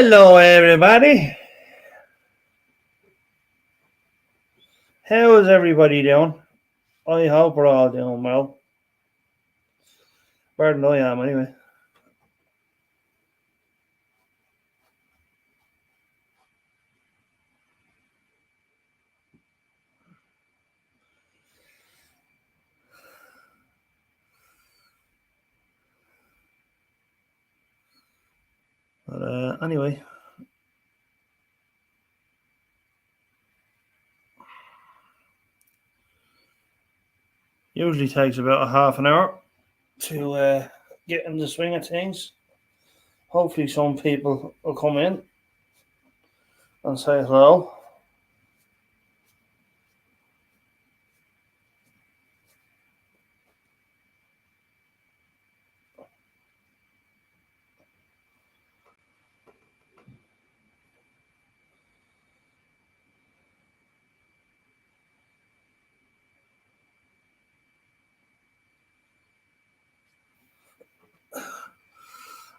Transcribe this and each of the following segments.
Hello, everybody. How is everybody doing? I hope we're all doing well. Better than I am, anyway. But anyway, usually takes about a half an hour to get in the swing of things. Hopefully, some people will come in and say hello.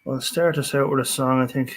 I'll start us out with a song, I think.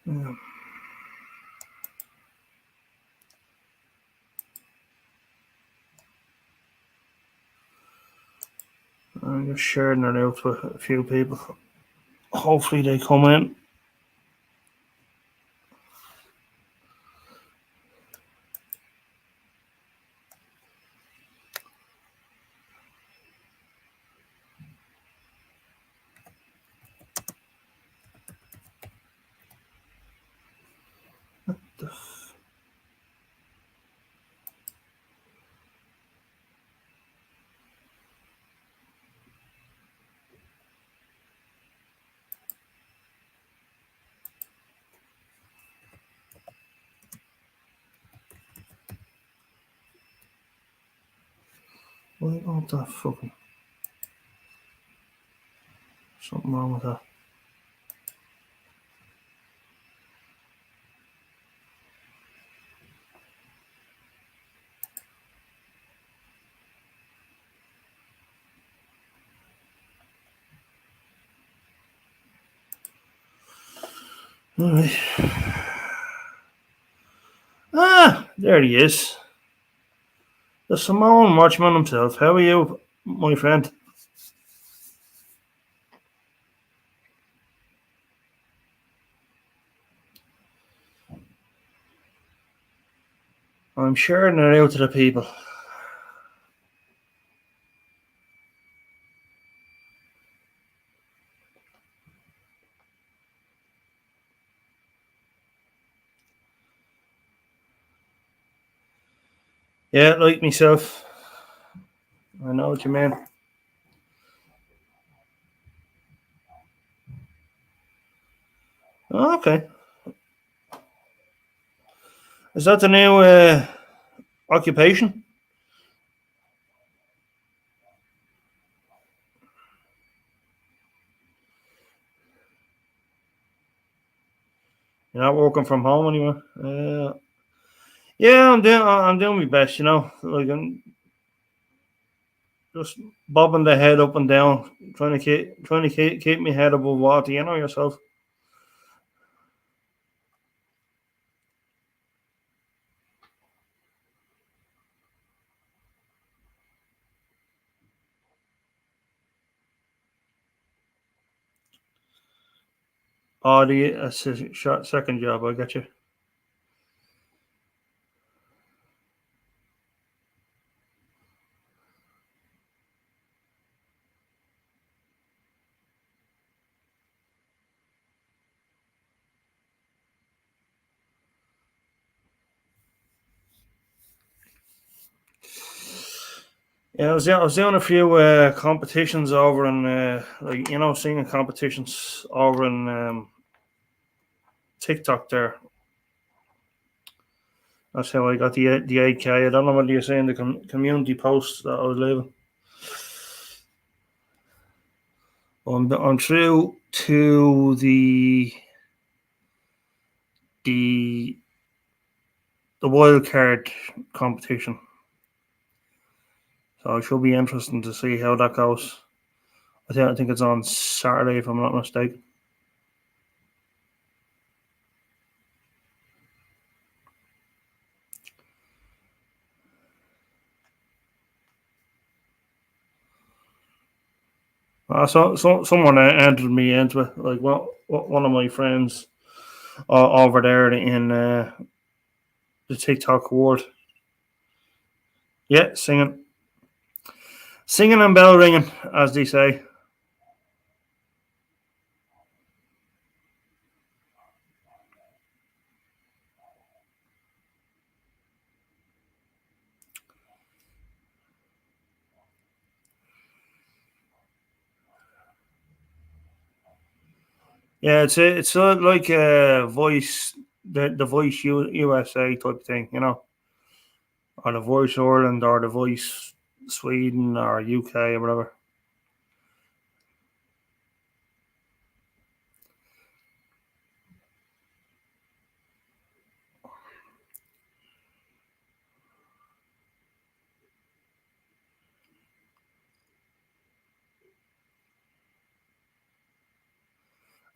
Yeah. I'm just sharing it out with a few people. Hopefully, they come in. What the fucking. Something wrong with that. All right. Ah, there he is. The Samoan watchman himself. How are you, my friend? I'm sharing it out to the people. Yeah, like myself. I know what you mean. Oh, okay. Is that the new occupation? You're not working from home anymore? Yeah, I'm doing my best, Like I'm just bobbing the head up and down, trying to keep my head above water, yourself. Oh, that's a short second job, I got you. Yeah, I was doing a few competitions over in singing competitions over in TikTok there. That's how I got the 8K. I don't know what you're saying, the community post that I was leaving. I'm through to the the wild card competition, so it should be interesting to see how that goes. I think it's on Saturday, if I'm not mistaken. So someone entered me into it, like one of my friends over there in the TikTok world. Yeah, singing and bell ringing, as they say. Yeah, it's like a voice, the voice USA type thing, or the voice Ireland or the voice Sweden or UK or whatever.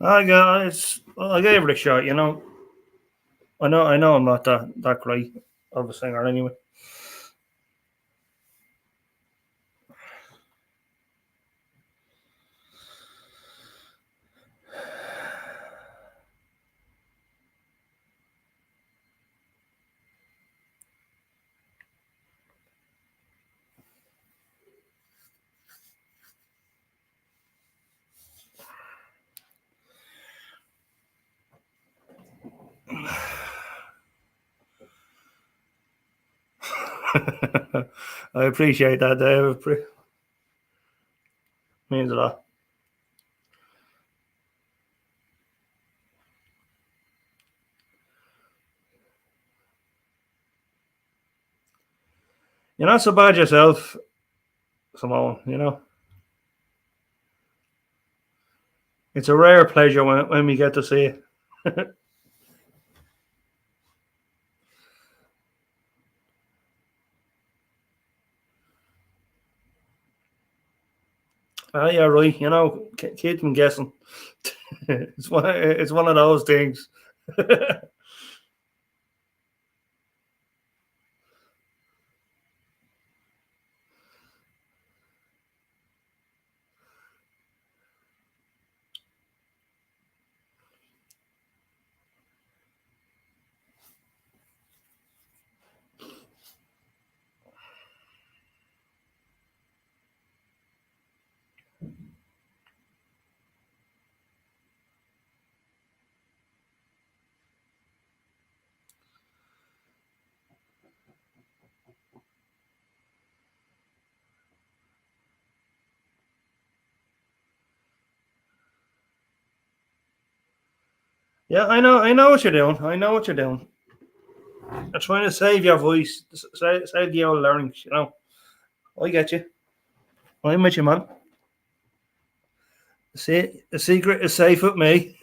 I gave it a shot, I know I'm not that great of a singer anyway. I appreciate that, Dave. Means a lot. You're not so bad yourself, Simone. It's a rare pleasure when we get to see it. Ah, yeah, right. Keep them guessing. It's one of those things. Yeah, I know. I know what you're doing. I know what you're doing. You're trying to save your voice, save the old larynx. I get you. I'm with you, man. See, the secret is safe with me.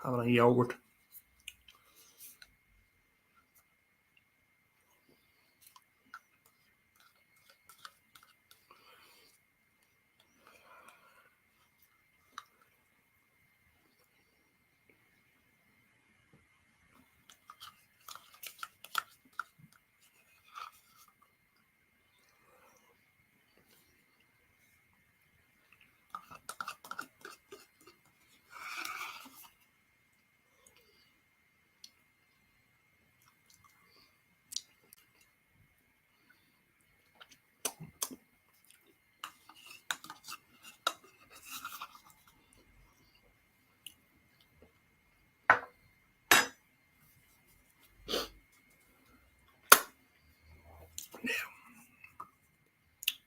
Having a yogurt.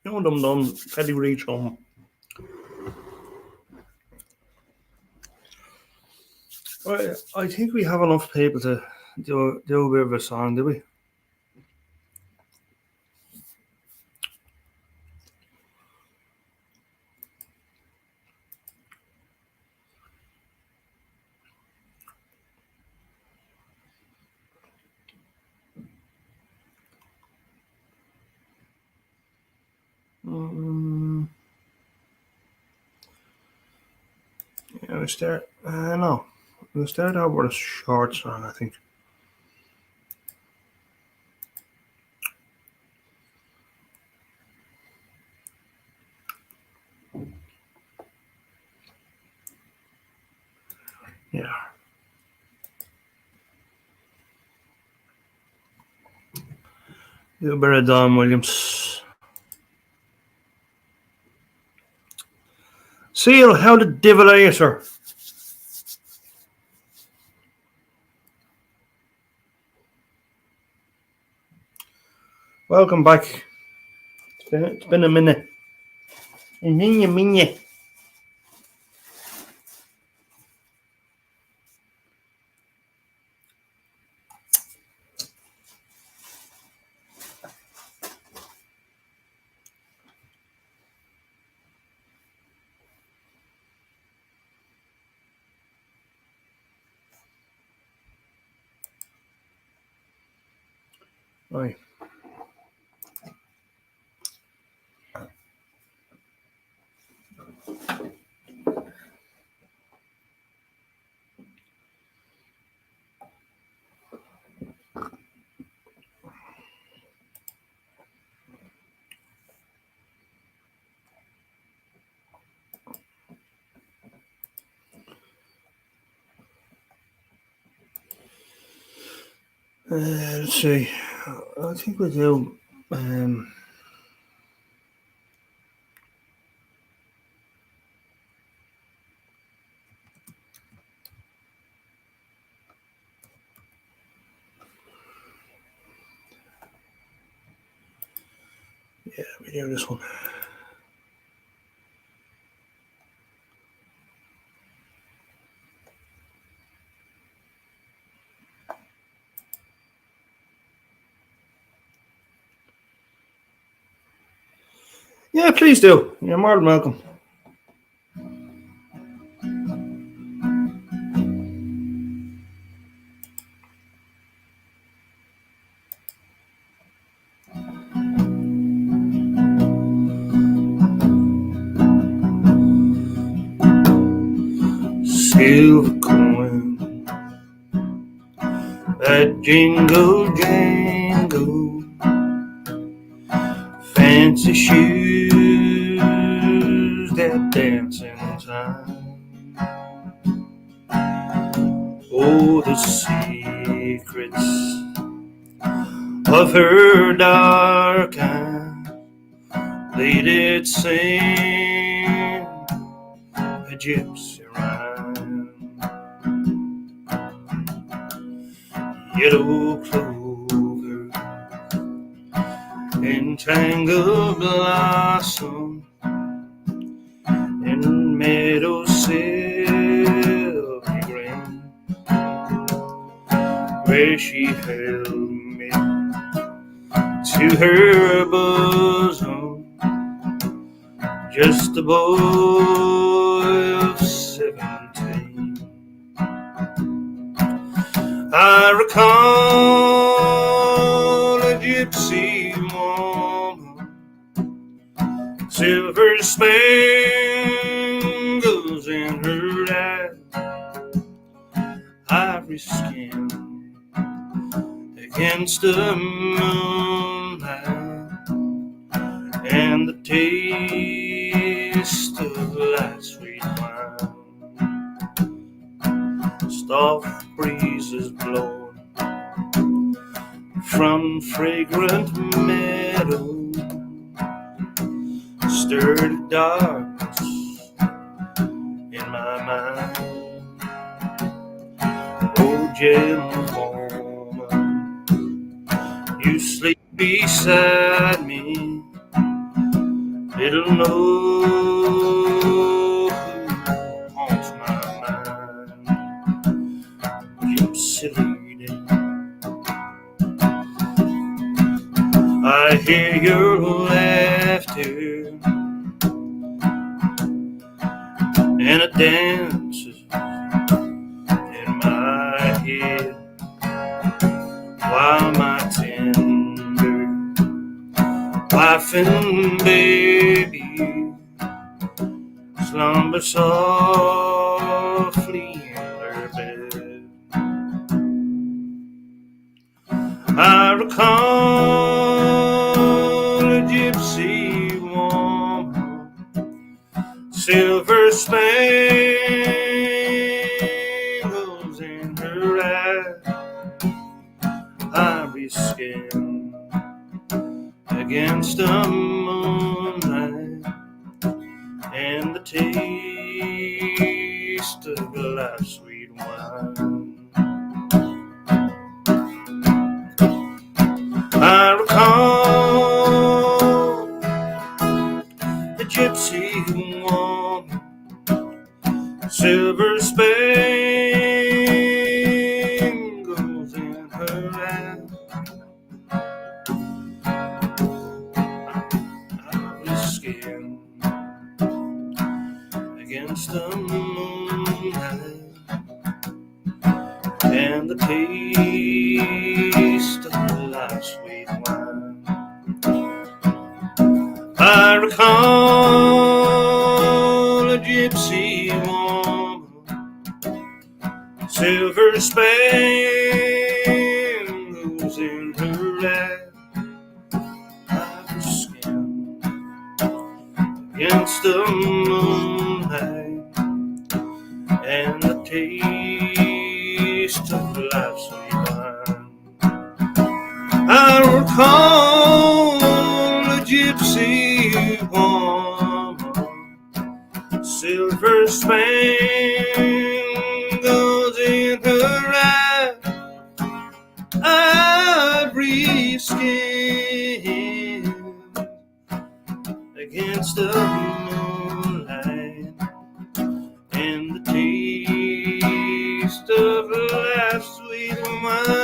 Dum dum pedigree chum. I think we have enough people to do a bit of a song, do we? Mm, yeah, we start. No, we'll start out with a short song. I think. Yeah. Do a bit of Don Williams. Seal, how the devil are you, sir? Welcome back. It's been a minute. A minute. Aye. Let's see. I think we do. Yeah, we do this one. Yeah, please do. You're more than welcome. Silver coin, that jingle jangle, fancy shoes that dance in time. Oh, the secrets of her dark eyes, they did sing a gypsy rhyme. Yellow clover, entangled blossom, in meadow silky green, where she held me to her bosom, just a boy of 17. I recall a gypsy woman, silver spangles in her eyes, ivory skin against the moonlight, and the taste of light sweet wine. Soft breezes blowing from fragrant meadow stirred darkness in my mind. Oh, gentle woman, you sleep beside me, little know who haunts my mind. Gypsy lady, I hear your laughter, and it dances in my head, while my tender wife and baby slumber softly in her bed. I recall a gypsy woman, silver spangles in her eyes, ivory skin against the moonlight, and the taste of life's sweet wine. I recall the gypsy woman, silver spangles in her eyes, ivory skin against the moonlight, and the taste of life's sweet wine. I recall a gypsy woman, silver spangles in her lap, her skin against the moonlight, and the taste of life's sweet wine. I recall a gypsy woman, silver spangles in her eyes, ivory skin against the moonlight, and the taste of life's sweet wine.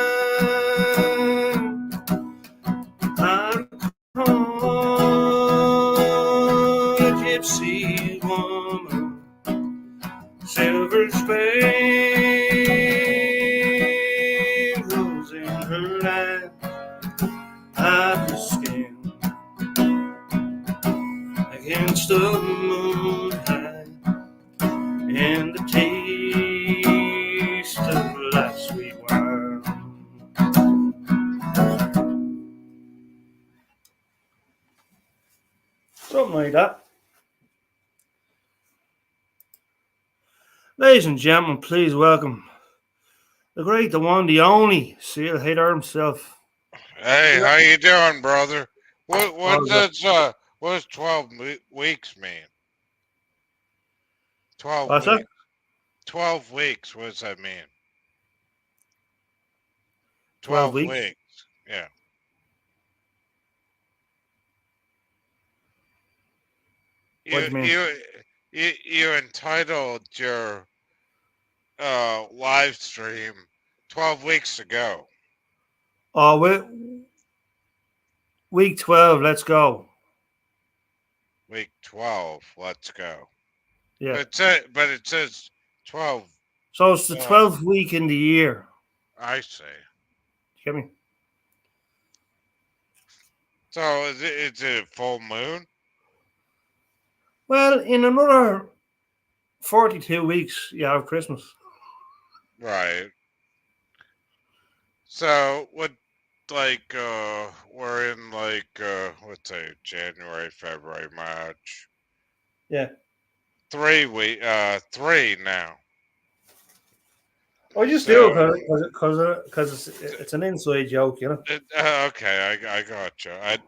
I recall a gypsy woman, silver spangles in her eyes, ivory skin against the moonlight, and the taste of life's sweet wine. Something like that. Ladies and gentlemen, please welcome the great, the one, the only Seal Hater himself. Hey, how you doing, brother? What does 12 weeks mean? 12 What's weeks. that? 12 weeks, what does that mean? 12 12 weeks? weeks. Yeah. What do you mean? You entitled your live stream 12 weeks ago. Oh, week 12, let's go. Week 12, let's go. Yeah. But it says 12. So it's the 12th week in the year. I see. You get me? So is it a full moon? Well, in another 42 weeks, you have Christmas. Right. So what, like, we're in like, let's say January, February, March. Yeah. 3 now. I just So- do it because it's an inside joke, you know. Okay, I got you. I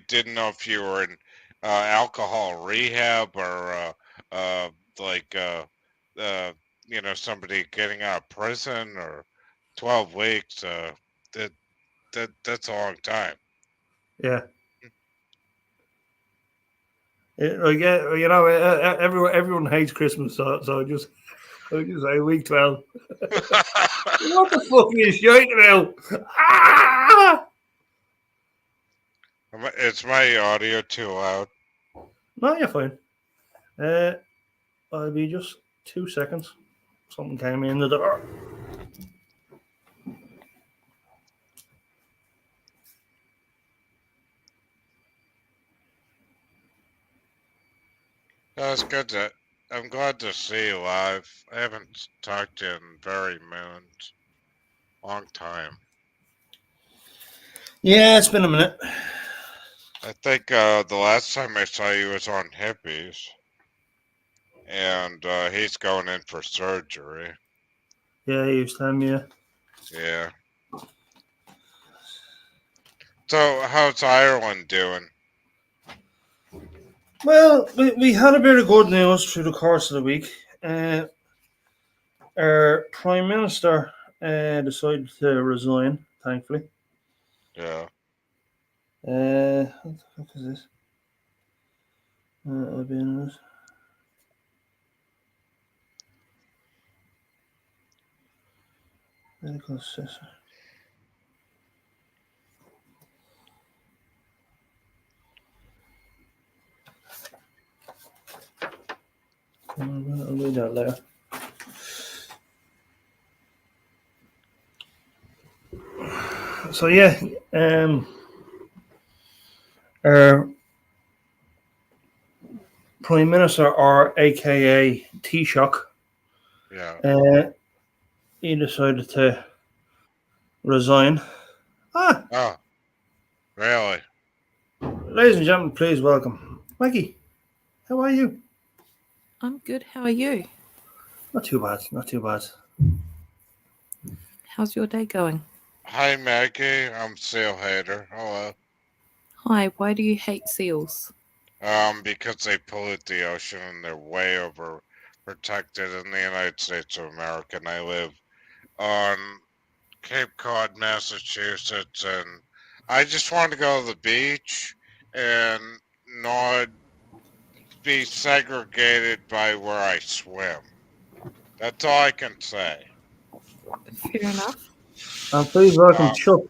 didn't know if you were in alcohol rehab or like somebody getting out of prison or 12 weeks. That's a long time. Yeah. Like, you know, everyone hates Christmas, so I just say week 12. What the fuck are you shouting about? Ah! Is my audio too loud? No, you're fine. I'll be just 2 seconds. Something came in the door. That's good. I'm glad to see you live. I haven't talked to you in very moons. Long time. Yeah, it's been a minute. I think the last time I saw you was on Hippies. And he's going in for surgery. Yeah, he was telling me. Yeah. So, how's Ireland doing? Well, we had a bit of good news through the course of the week. Our Prime Minister decided to resign, thankfully. Yeah. What the fuck is this? I've been medical assessor. I'll do that later. So yeah, our Prime Minister, or AKA Taoiseach, he decided to resign. Oh, really? Ladies and gentlemen, please welcome Maggie. How are you? I'm good. How are you? Not too bad. Not too bad. How's your day going? Hi, Maggie. I'm Seal Hater. Hello. Hi, why do you hate seals? Because they pollute the ocean and they're way over protected in the United States of America. And I live on Cape Cod, Massachusetts, and I just want to go to the beach and not be segregated by where I swim. That's all I can say. Fair enough. And please welcome Chuck.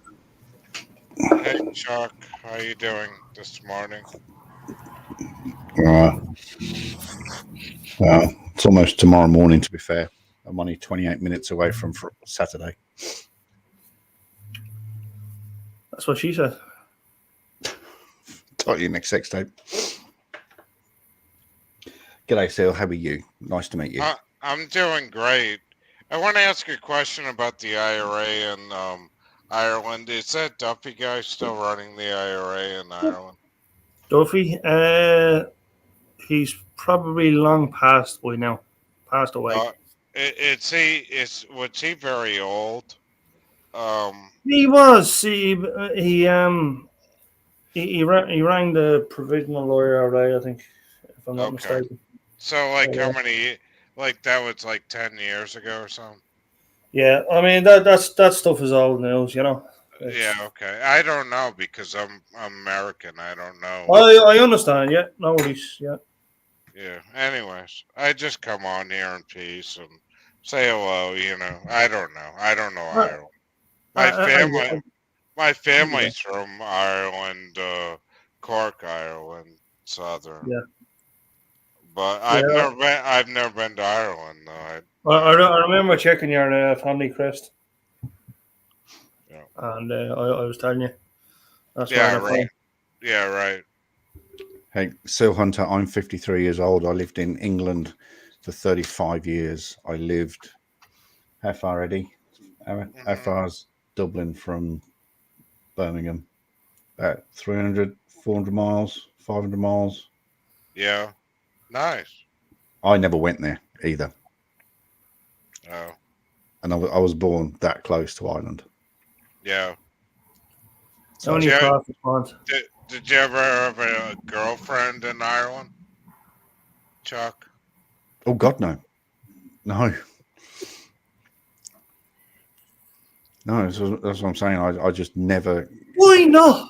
Hey, Chuck. How you doing this morning? Well, it's almost tomorrow morning, to be fair. I'm only 28 minutes away from Saturday. That's what she said. Talk to you next sex tape. G'day, Seal. How are you? Nice to meet you. I'm doing great. I want to ask a question about the IRA in Ireland. Is that Duffy guy still running the IRA in Ireland? Duffy? He's probably long passed by now. Passed away. Was he very old? He was. He rang the provisional lawyer array, I think, if I'm not mistaken. So, like, how many? Like, that was like 10 years ago or something. Yeah, I mean that stuff is old news, you know. Yeah, okay. I don't know because I'm American. I don't know. I understand. Yeah, no worries. Yeah. Yeah. Anyways, I just come on here in peace and say hello. You know, I don't know. I don't know Ireland. My family's from Ireland, Cork, Ireland, Southern. Yeah. But I've never been to Ireland though. I remember checking your family crest. Yeah. And I was telling you. That's right. Yeah, right. Hey, Seal Hunter, I'm 53 years old. I lived in England for 35 years. I lived, how far, Eddie? How far is Dublin from Birmingham? About 300, 400 miles, 500 miles. Yeah. Nice. I never went there either. Oh. And I was born that close to Ireland. Yeah. So did you ever have a girlfriend in Ireland, Chuck? Oh, God, no. No. No, that's what I'm saying. I just never. Why not?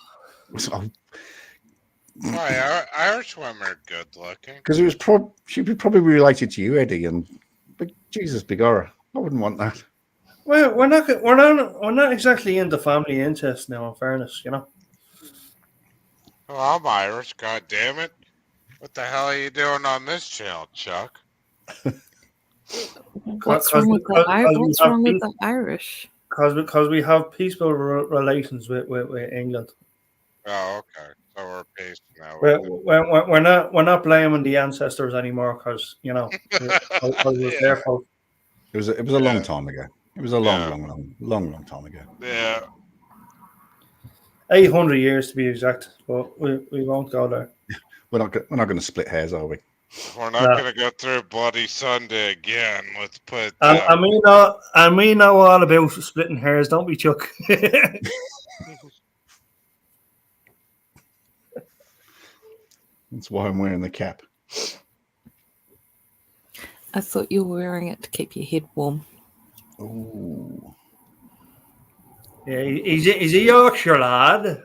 Why? Irish women are good looking. Because it was she'd be probably related to you, Eddie, and Jesus, Bigora. I wouldn't want that. Well, we're not exactly into family incest now. In fairness, you know. Well, I'm Irish. God damn it! What the hell are you doing on this channel, Chuck? What's wrong with the Irish? Because we have peaceful relations with England. Oh, okay. So we're peace now. We're not blaming the ancestors anymore because you know it was their fault. It was a long time ago. It was a long time ago. Yeah. 800 years to be exact, but we won't go there. We're not going to split hairs, are we? We're not going to go through Bloody Sunday again. Let's put. And we know all about splitting hairs, don't we, Chuck? That's why I'm wearing the cap. I thought you were wearing it to keep your head warm. Ooh. Yeah, he's a Yorkshire lad.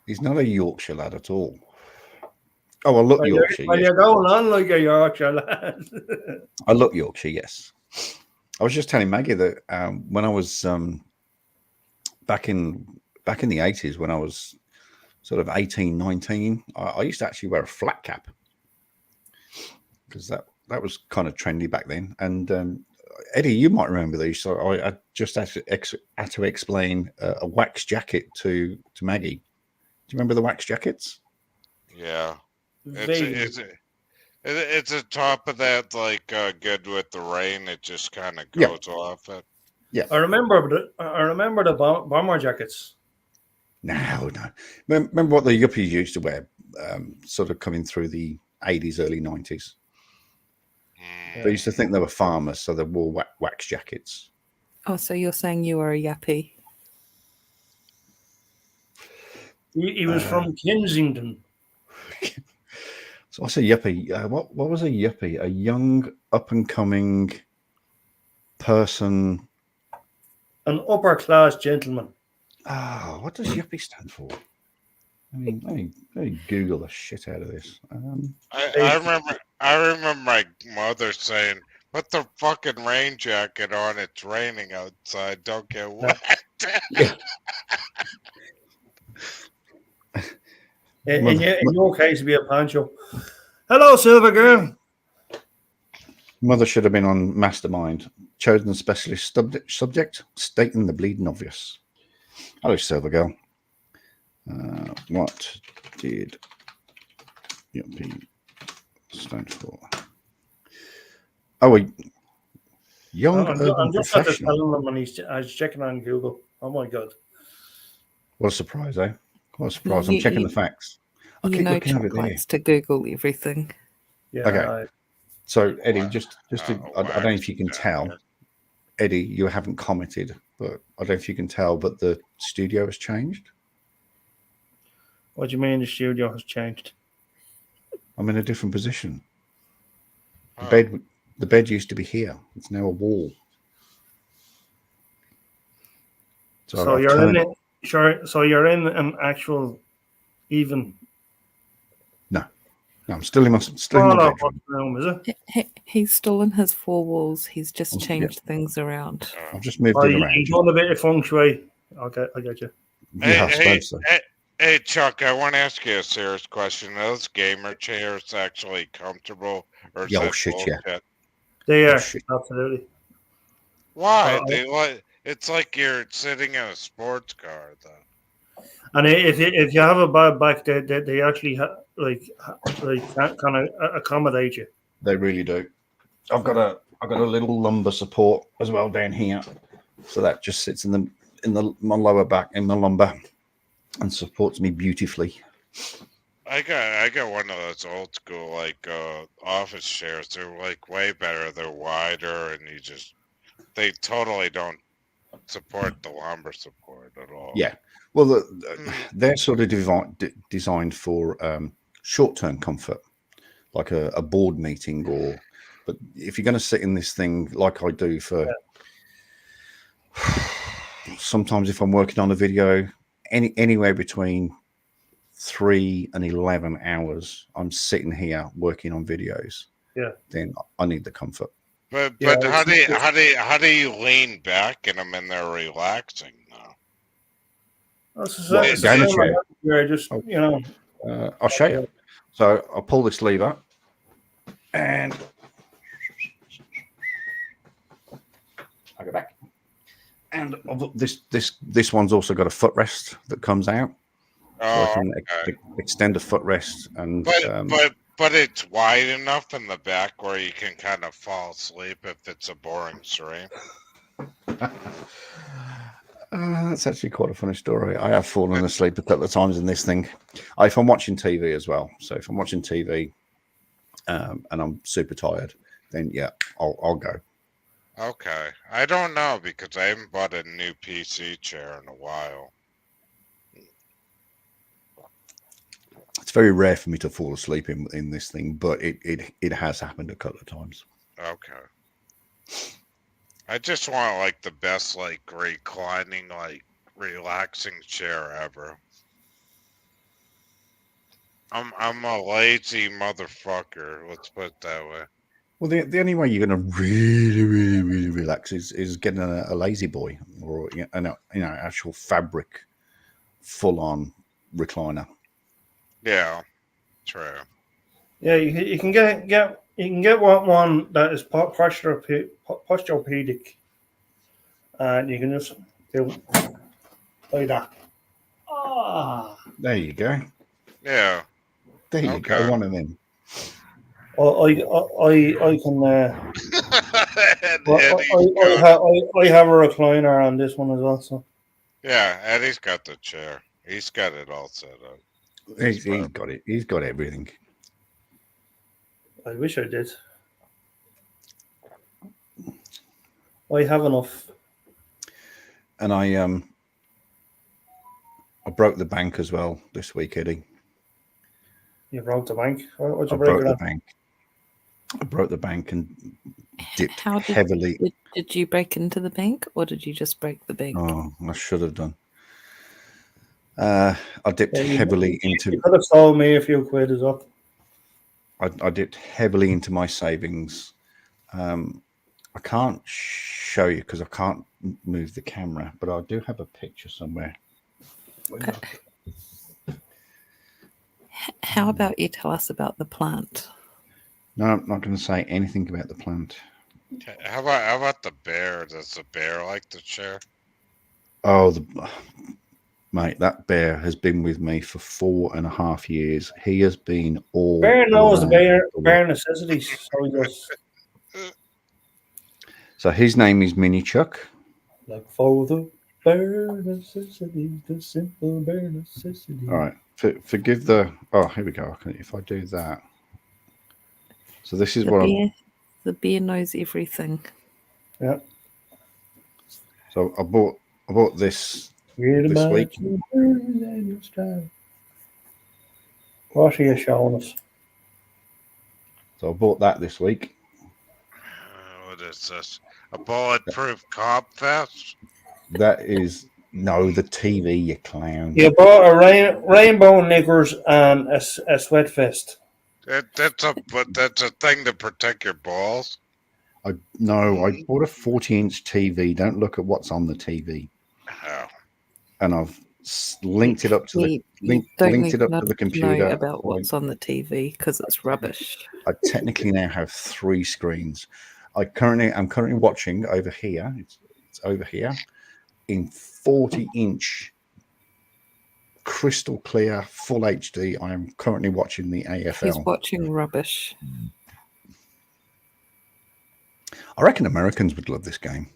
He's not a Yorkshire lad at all. Oh, I look Yorkshire. You're going on like a Yorkshire lad. I look Yorkshire, yes. I was just telling Maggie that when I was back in the 80s, when I was sort of 18, 19, I used to actually wear a flat cap because that was kind of trendy back then. And Eddie, you might remember these. So I just had to explain a wax jacket to Maggie. Do you remember the wax jackets? Yeah. Vaguely. It's a top of that like good with the rain. It just kind of Yeah. goes off it. I remember the bomber jackets. No. Remember what the yuppies used to wear, sort of coming through the 80s, early 90s. Mm. They used to think they were farmers, so they wore wax jackets. Oh, so you're saying you were a yuppie? He was from Kensington. So what's a yuppie? What was a yuppie? A young, up and coming person. An upper class gentleman. What does yuppie stand for? Let me Google the shit out of this. I remember my mother saying, "Put the fucking rain jacket on. It's raining outside. Don't get wet." Yeah. In your case, it'd be a poncho. Hello, Silver Girl. Mother should have been on Mastermind. Chosen specialist subject, stating the bleeding obvious. Hello, Silver Girl. What did yuppie stand for? Oh, a young urban I'm just about to professional. tell him when I was checking on Google. Oh my god. What a surprise, eh? What a surprise. I'm checking the facts. I You keep know, looking over Chuck there. likes to Google everything. Yeah. Okay. So, Eddie, just to, I don't know if wax you can tell, jacket. Eddie, you haven't commented, but I don't know if you can tell, but the studio has changed. What do you mean the studio has changed? I'm in a different position. Oh. The bed used to be here. It's now a wall. So I've you're turned- in it. Sure. So you're in an actual even. No, I'm still in my bedroom. room, is it? He's still in his four walls. He's just Yeah. changed things around. Oh. I've just moved Oh, it you around. doing a bit of feng shui. Okay, I get you. Yeah, I suppose so. Hey, Chuck, I want to ask you a serious question. Are those gamer chairs actually comfortable, or is Yeah, oh, that shit, yeah. bullshit? They are shit. absolutely. Why? Uh, It's like you're sitting in a sports car, though. And if you have a bad back, they actually kind of accommodate you. They really do. I've got a little lumbar support as well down here, so that just sits in my lower back in my lumbar and supports me beautifully. I got one of those old school like office chairs. They're like way better. They're wider, and they totally don't support the lumbar support at all. Yeah. Well, they're sort of designed for short-term comfort, like a board meeting, but if you're going to sit in this thing like I do for sometimes if I'm working on a video, anywhere between 3 and 11 hours, I'm sitting here working on videos. Yeah. Then I need the comfort. But Yeah, how do you lean back in them and they're relaxing though? Gamer chair. You're just I'll show you. So I'll pull this lever and I'll go back. And this one's also got a footrest that comes out. So I Oh, can okay. extend a footrest and But it's wide enough in the back where you can kind of fall asleep if it's a boring stream. that's actually quite a funny story. I have fallen asleep a couple of times in this thing. If I'm watching TV as well. So if I'm watching TV and I'm super tired, then yeah, I'll go. Okay. I don't know because I haven't bought a new PC chair in a while. It's very rare for me to fall asleep in this thing, but it has happened a couple of times. Okay. I just want like the best like reclining like relaxing chair ever. I'm a lazy motherfucker. Let's put it that way. Well, the only way you're going to really relax is getting a lazy boy or an actual fabric full on recliner. Yeah, true. Yeah, you can get one that is posturepedic, and you can just do like that. There you go. Yeah. There you Okay. go, one of them. I can. And Well, I have a recliner on this one as well. So yeah, Eddie's got the chair. He's got it all set up. He's got it. He's got everything. I wish I did. I have enough. And I broke the bank as well this week, Eddie. You broke the bank. What'd I you break broke it the on? bank. I broke the bank and dipped How did- heavily. Did you break into the bank or did you just break the bank? Oh, I should have done. I dipped Yeah, heavily You into. could have sold me a few quid as well. I dipped heavily into my savings. I can't show you because I can't move the camera, but I do have a picture somewhere. How about you tell us about the plant? No, I'm not going to say anything about the plant. How about the bear? Does the bear like the chair? Oh, mate, that bear has been with me for 4.5 years. He has been all. Bear knows the around bare necessities. So he goes So his name is Mini Chuck. like for the bare necessities, the simple bare necessities. All right, forgive the. Oh, here we go. If I do that. So this is what I'm. The bear knows everything. Yeah. So I bought this Read this about week. your birds and your style. What are you showing us? So I bought that this week. What is this? A bulletproof cop vest? That is no the TV, you clown. You bought a rainbow knickers and a sweat vest. That's a thing to protect your balls. I bought a 40-inch TV. Don't look at what's on the TV. Oh. And I've linked it up to the linked it up to the computer. Know about what's on the TV because it's rubbish. I technically now have 3 screens. I'm currently watching over here. It's over here in 40-inch crystal clear full HD. I am currently watching the AFL. He's watching rubbish. I reckon Americans would love this game.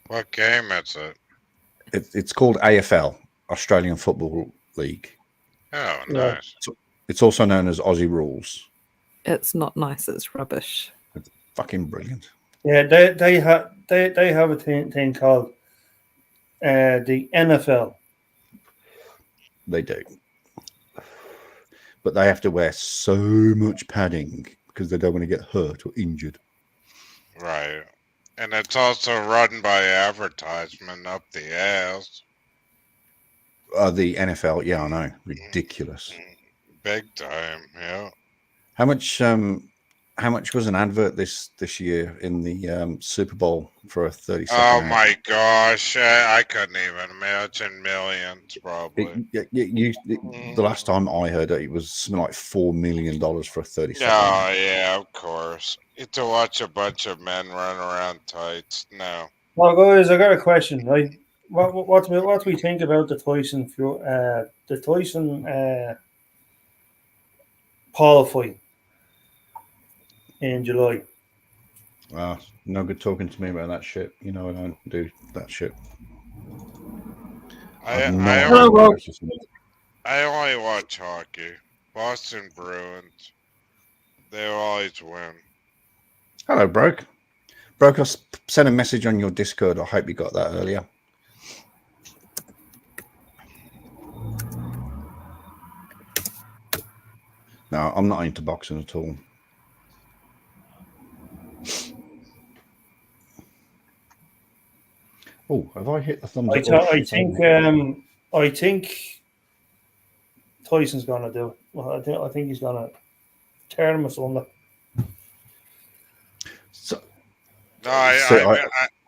What game is it? It's called AFL, Australian Football League. Oh, Yeah. nice. It's also known as Aussie Rules. It's not nice. It's rubbish. Fucking brilliant. Yeah, they have a thing called the NFL. They do. But they have to wear so much padding because they don't want to get hurt or injured. Right. And it's also run by advertisement up the ass. The NFL, yeah, I know. Ridiculous. Big time, yeah. How much was an advert this year in the Super Bowl for a 30 second Oh ad? my gosh, I couldn't even imagine millions, probably. The last time I heard it, it was something like $4 million for a 30 second Oh, ad. yeah, of course. To watch a bunch of men run around tights, no. Well, guys, I got a question, right? What do we think about the Tyson Paul fight in July? Wow, no good talking to me about that shit. You know I don't do that shit. I only watch hockey. Boston Bruins. They always win. Hello, Broke. Broke, I sent a message on your Discord. I hope you got that earlier. No, I'm not into boxing at all. Oh, have I hit the thumbs up? I think Tyson's gonna do it. Well, I think he's gonna tear him asunder. So, No,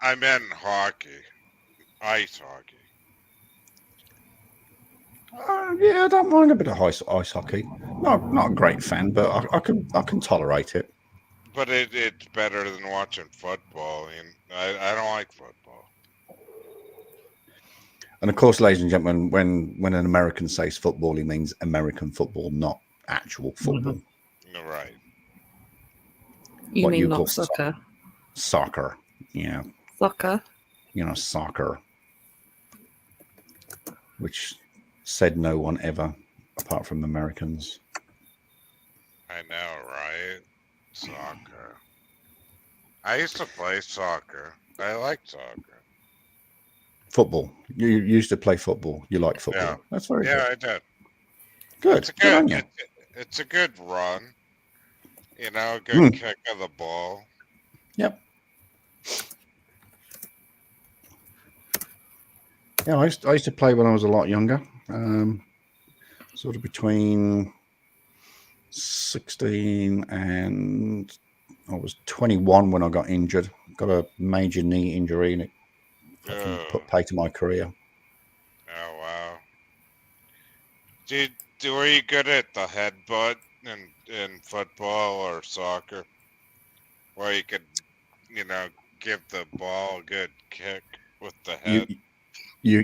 I meant hockey. Ice hockey. yeah, I don't mind a bit of ice hockey. Not a great fan, but I can tolerate it. But it's better than watching football. And I don't like football. And of course, ladies and gentlemen, when an American says football, he means American football, not actual football. Right. You What mean you not call soccer? Soccer. Yeah. Soccer. Soccer. Which said no one ever, apart from Americans. I know, right? Soccer. I used to play soccer. I like soccer. Football. You used to play football. You like football. Yeah. That's very Yeah, good. I did. Good. It's a Good good. on you. It's a good run. You know, a good Mm. kick of the ball. Yep. Yeah, I used to play when I was a lot younger. Sort of between 16 and I was 21 when I got injured. Got a major knee injury and it fucking Ugh. put pay to my career. Oh wow. Were you good at the headbutt in football or soccer, where you could, give the ball a good kick with the You,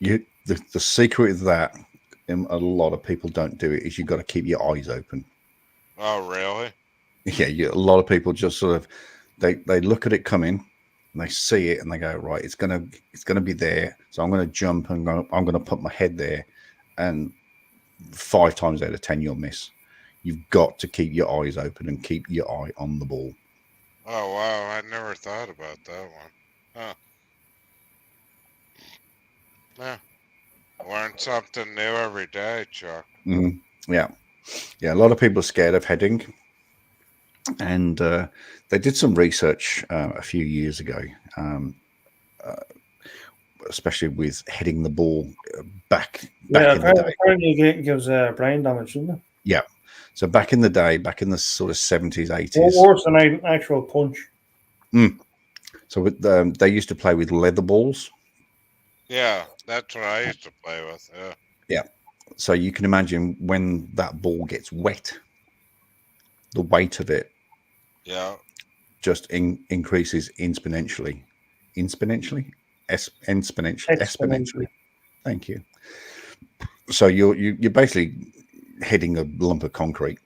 head? the secret of that, and a lot of people don't do it, is you've got to keep your eyes open. Oh really? Yeah, a lot of people just sort of they look at it coming and they see it and they go, right, it's gonna be there, so I'm gonna jump and I'm gonna put my head there, and 5 times out of 10 you'll miss. You've got to keep your eyes open and keep your eye on the ball. Oh wow, I never thought about that one. Huh. Yeah. Learn something new every day, Chuck. Yeah, a lot of people are scared of heading, and they did some research a few years ago, especially with heading the ball back in the day. Apparently it gives brain damage, doesn't it? Yeah. So back in the day, back in the sort of 70s, 80s. Worse than an actual punch. So with, they used to play with leather balls. Yeah, that's what I used to play with. Yeah. Yeah. So you can imagine when that ball gets wet, the weight of it just increases exponentially. Exponentially. Thank you. So you're basically hitting a lump of concrete.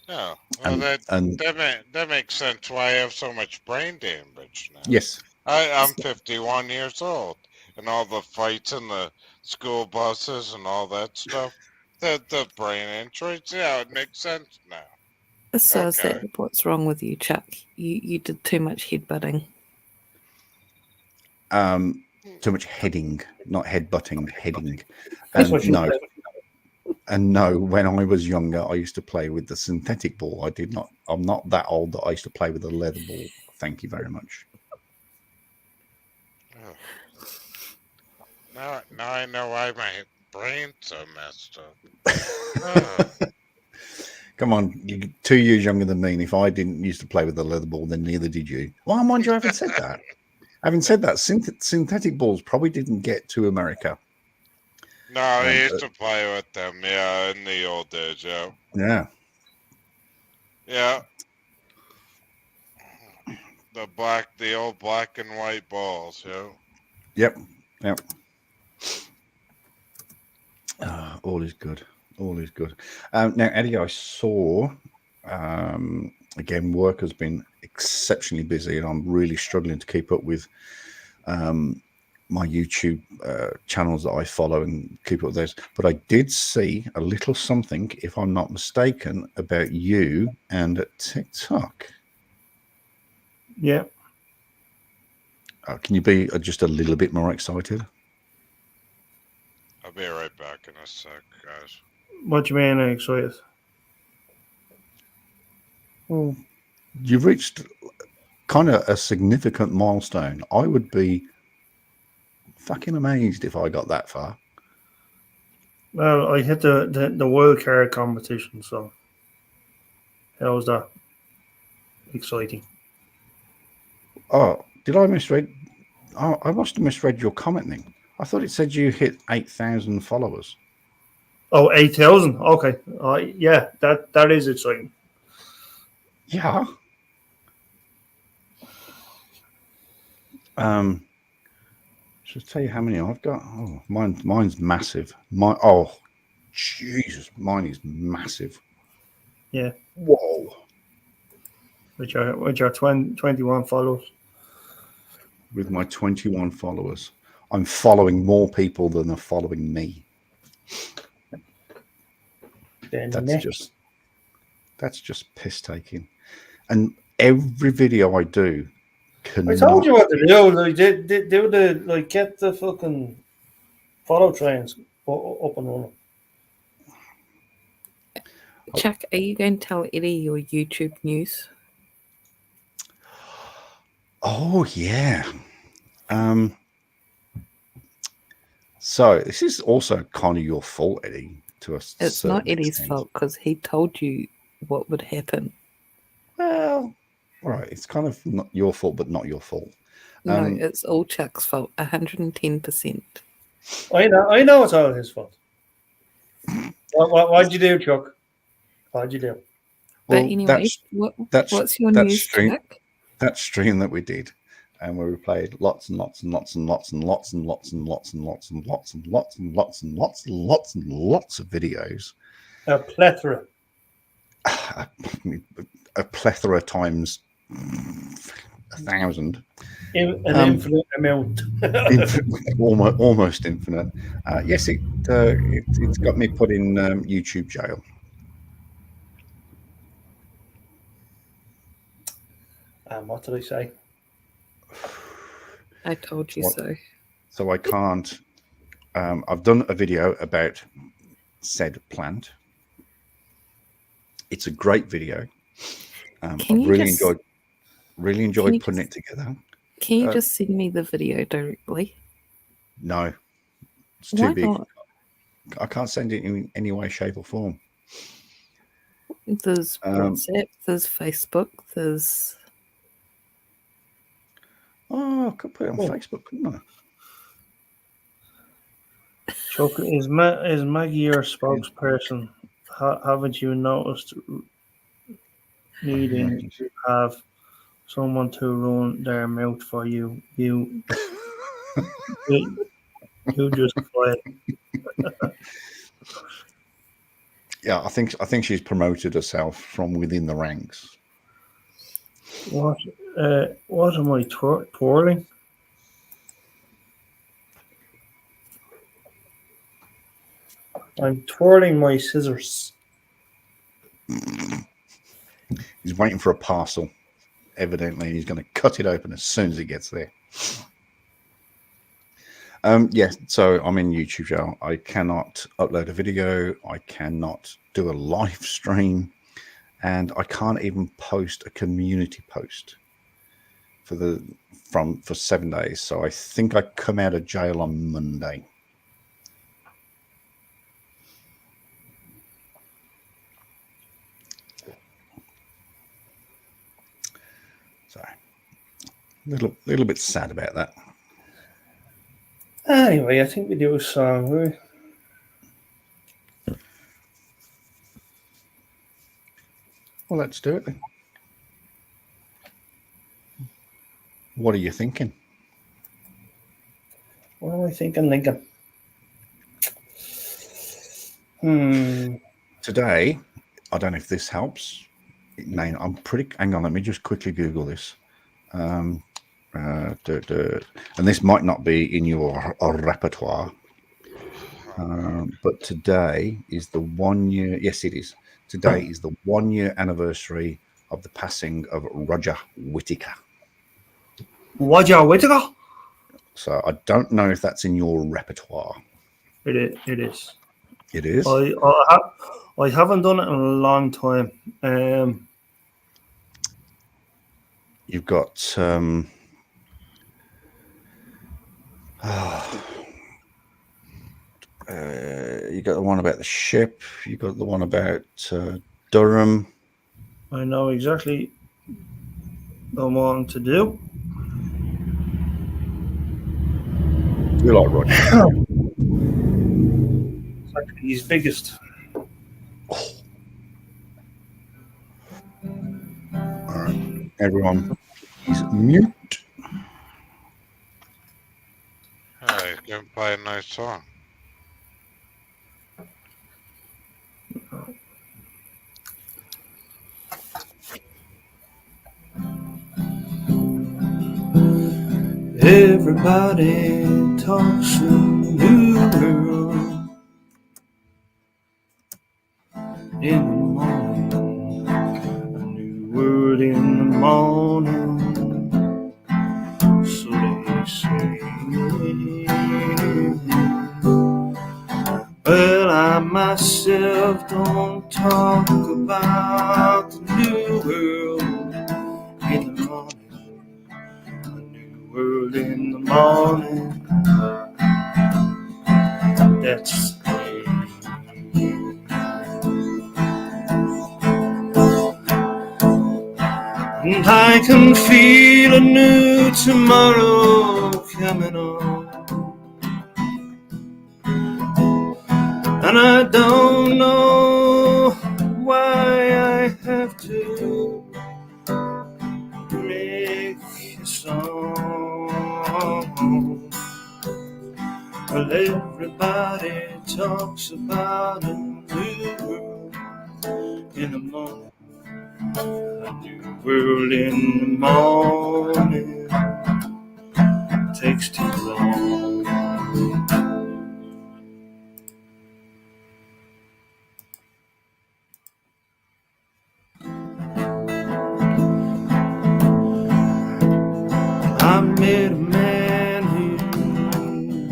Yeah, well, that makes sense why I have so much brain damage now. Yes. I'm 51 years old, and all the fights in the school buses and all that stuff, the brain injuries, yeah, it makes sense now. So Okay. is that what's wrong with you, Chuck? You did too much headbutting. Too much heading, not headbutting, heading. That's what she said. And no, when I was younger, I used to play with the synthetic ball. I'm not that old that I used to play with a leather ball. Thank you very much. Now I know why my brain's so messed up. Come on, you're 2 years younger than me, and if I didn't used to play with the leather ball, then neither did you. Well, mind you, having said that, synthetic balls probably didn't get to America. No, I used to play with them, yeah, in the old days, yeah. Yeah. Yeah. The old black and white balls, yeah. Yep. All is good. All is good. Now, Eddie, I saw, again, work has been exceptionally busy, and I'm really struggling to keep up with my YouTube channels that I follow and keep up with those. But I did see a little something, if I'm not mistaken, about you and TikTok. Yeah. Can you be just a little bit more excited? I'll be right back in a sec, guys. What do you mean excited? Well, you've reached kind of a significant milestone. I would be fucking amazed if I got that far. Well, I hit the wild card competition, so how was that? Exciting. Oh, did I misread? Oh, I must have misread your commenting. I thought it said you hit 8,000 followers. Oh, 8,000. Okay. Yeah, that is exciting. Yeah. Should I tell you how many I've got? Oh, mine's massive. Jesus, mine is massive. Yeah. Whoa. Which are 21 followers. With my 21 followers, I'm following more people than are following me. Then That's just piss taking. And every video I do I cannot. told you what to do. Like, do the like get the fucking follow trains up and running. Chuck, are you going to tell Eddie your YouTube news? Oh yeah. So this is also kind of your fault, Eddie. To a It's not certain Eddie's extent. fault because he told you what would happen. Well, right. It's kind of not your fault, but not your fault. No, it's all Chuck's fault. 110%. I know it's all his fault. What'd you do, Chuck? What'd you do? But Well, anyway, what's your news, Chuck? That stream that we did, and where we played lots and lots and lots and lots and lots and lots and lots and lots and lots and lots and lots and lots and lots and lots of videos. A plethora. A plethora times 1,000. An infinite amount. Almost infinite. Yes, it's got me put in YouTube jail. And what did I say? I told you What? so. So I can't. I've done a video about said plant. It's a great video. I've really enjoyed putting it together. Can you just send me the video directly? No, it's Why too big. not? I can't send it in any way, shape, or form. There's WhatsApp, there's Facebook, there's... Oh, I could put it on Facebook, couldn't I? Chuck, is Maggie your spokesperson? Haven't you noticed needing to have someone to run their mouth for you? You just quiet. Yeah, I think she's promoted herself from within the ranks. What am I twirling? I'm twirling my scissors. He's waiting for a parcel, evidently. He's going to cut it open as soon as it gets there. Yeah, so I'm in YouTube jail. I cannot upload a video. I cannot do a live stream, and I can't even post a community post for 7 days. So I think I come out of jail on Monday. So little bit sad about that. Anyway, I think we do a song. Will we? Well, let's do it then. What are you thinking? What am I thinking, Lincoln? Today, I don't know if this helps. I'm pretty. Hang on, let me just quickly Google this. And this might not be in your repertoire, but today is the 1 year. Yes, it is. Today is the 1 year anniversary of the passing of Roger Whittaker. Roger Whittaker? So I don't know if that's in your repertoire. It is. It is. I haven't done it in a long time. You've got you got the one about the ship. You got the one about Durham. I know exactly what I want to do. You like Roger? It's actually his biggest. All right, everyone, he's mute. Hey, you can play a nice song. Everybody talks a new world in the morning, a new world in the morning, so they say. Well, I myself don't talk about the new world in the morning, a new world in the morning. That's the way. And I can feel a new tomorrow coming on. And I don't know why I have to make a song. Well, everybody talks about a new world in the morning, a new world in the morning. Takes too long. I met a man who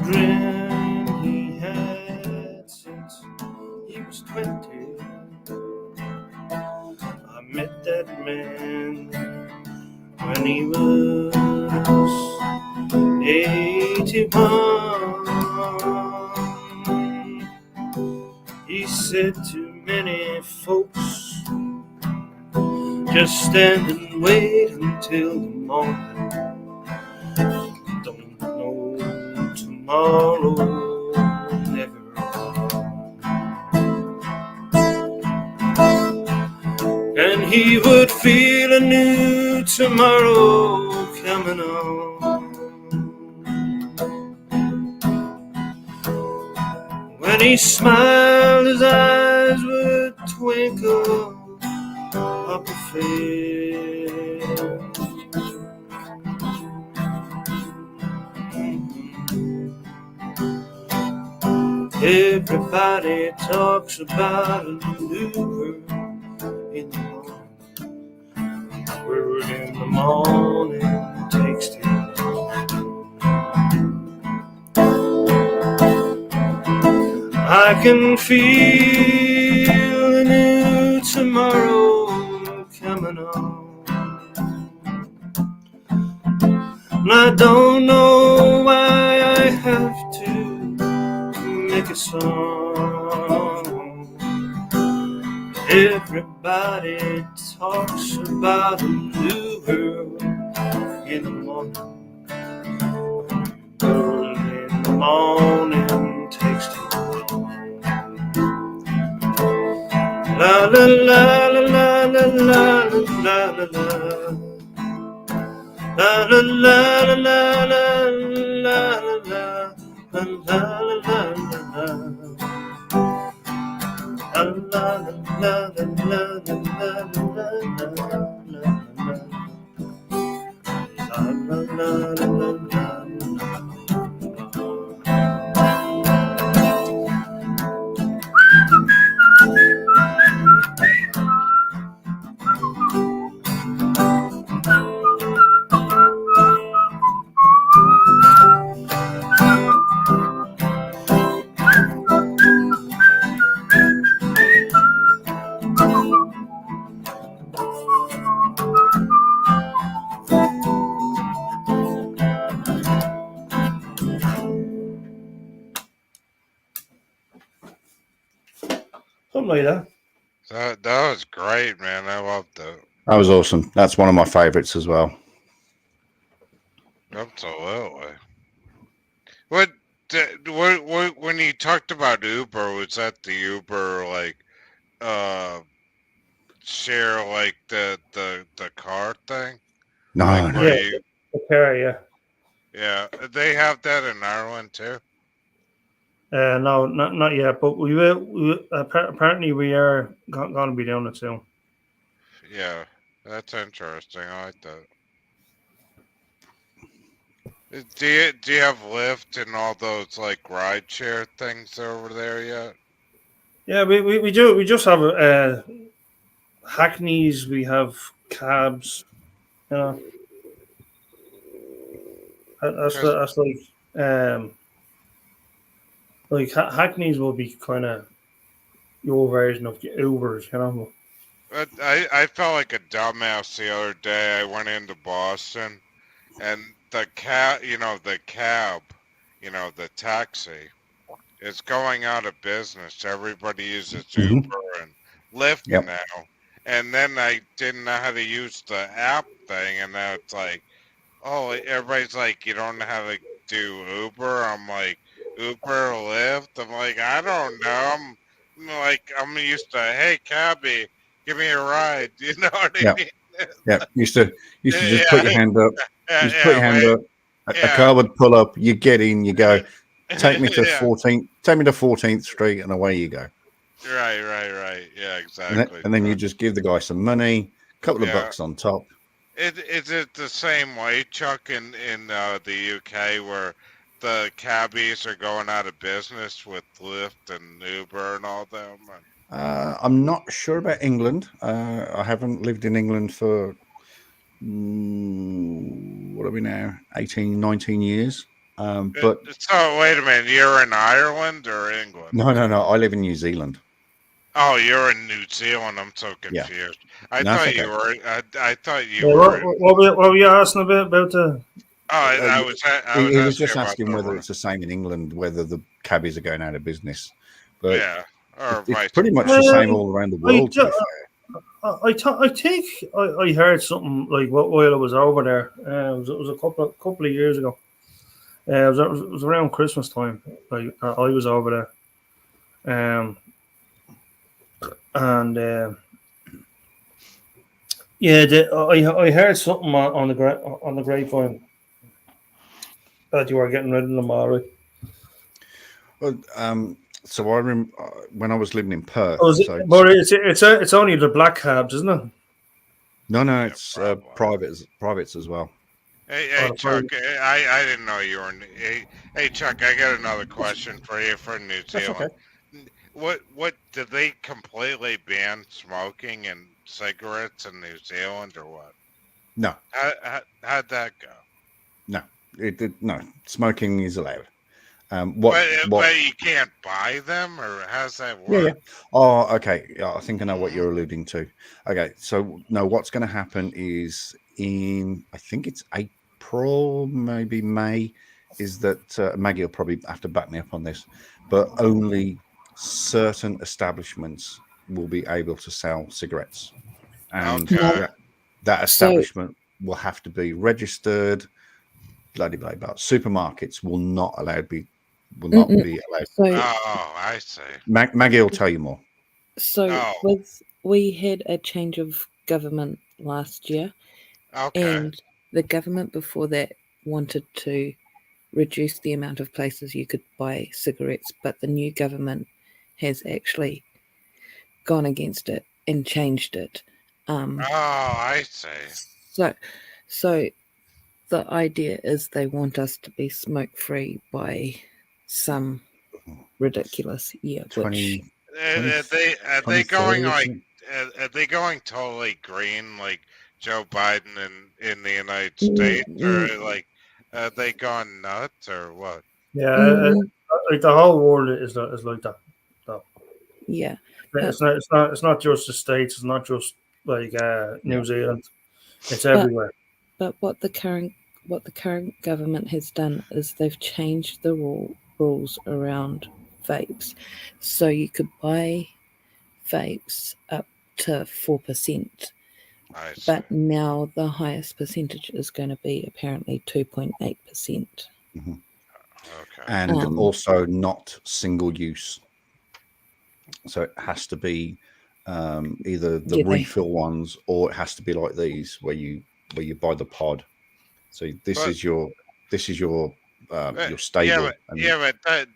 dreamed he had since he was 20. I met that man when he was 81. He said to many folks, just stand and wait until the morning. Don't know tomorrow, never. And he would feel a new tomorrow coming on. When he smiled, his eyes would twinkle up a face. Everybody talks about a new world in the morning. World in the morning takes too long. I can feel a new tomorrow coming on. And I don't know why I have to make a song. Everybody talks about a new world in the morning. World in the morning takes too long. La la la la la la la la la la. La la la la la la la la la la la la. La la la la la la something like that. That was great, man. I loved it. That was awesome. That's one of my favorites as well. Absolutely. When you talked about Uber, was that the Uber like share like the car thing? No, Like no. where Yeah. you, Okay, yeah. yeah, they have that in Ireland too. No, not yet, but we will. Apparently, we are going to be doing it soon. Yeah, that's interesting. I like that. Do you have Lyft and all those like rideshare things over there yet? Yeah, we do. We just have hackneys. We have cabs. You know, that's like hackneys will be kind of your version of the Ubers. You know. I felt like a dumbass the other day. I went into Boston, and the cab, the taxi, is going out of business. Everybody uses Mhm. Uber and Lyft Yep. now. And then I didn't know how to use the app thing, and now it's like, oh, everybody's like, you don't know how to do Uber. I'm like, Uber, Lyft. I'm like, I don't know. I'm used to, hey, cabbie, give me a ride. You know what I Yeah. mean? Yeah. Used to just put your Yeah, hand up. You just put your hand wait, up. A yeah, car would pull up. You get in. You go. Take me to yeah, 14th. Take me to 14th Street, and away you go. right. Yeah, And then, exactly. and then you just give the guy some money, a couple of Yeah. bucks on top. Is it the same way, Chuck, in the UK where the cabbies are going out of business with Lyft and Uber and all them? I'm not sure about England. I haven't lived in England for what are we now? 18, 19 years. But So wait a minute, you're in Ireland or England? no. I live in New Zealand. Oh, you're in New Zealand. I'm so Yeah. confused. I No, it's thought okay. you were. I thought you Yeah, were. what were you asking about the? Oh, I Uh, was. he was just about asking the whether it's the same in England, whether the cabbies are going out of business. But yeah, or it's vice pretty much versa. the same all around the world, to be fair. I think I heard something like what while I was over there. It was a couple of years ago. It was around Christmas time. I was over there. And yeah, I heard something on the grapevine that you were getting rid of them already. Well, so I remember when I was living in Perth. But it's only the black cabs, isn't it? No, Yeah, it's probably. privates as well. Hey, Oh, Chuck. I didn't know you were. Hey, Chuck. I got another question for you from New That's Zealand. okay. What did they completely ban smoking and cigarettes in New Zealand or what? No, How'd that go? no. Smoking is allowed. But you can't buy them, or how's that work? Yeah. Oh, okay. Yeah, I think I know what you're alluding to. Okay, so no, what's going to happen is I think it's April, maybe May, is that Maggie will probably have to back me up on this, but only certain establishments will be able to sell cigarettes, and Okay. that establishment will have to be registered. Bloody blah blah. Supermarkets will not be allowed. So, Oh, I see. Maggie will tell you more. so we had a change of government last year, Okay. and the government before that wanted to reduce the amount of places you could buy cigarettes, but the new government has actually gone against it and changed it. Oh, I see. So the idea is they want us to be smoke free by some ridiculous year. 20, Are they 23, going isn't like? it? Are they going totally green like Joe Biden in the United States, or like are they gone nuts or what? Yeah, like the whole world is like that. Yeah, It's not just the States. It's not just like New Zealand. It's everywhere. but what the current government has done is they've changed the rules around vapes, so you could buy vapes up to 4%, but now the highest percentage is going to be apparently 2.8%. Mm-hmm. Okay. And also not single use. So it has to be either the refill ones, or it has to be like these where you buy the pod. So this is your stable. But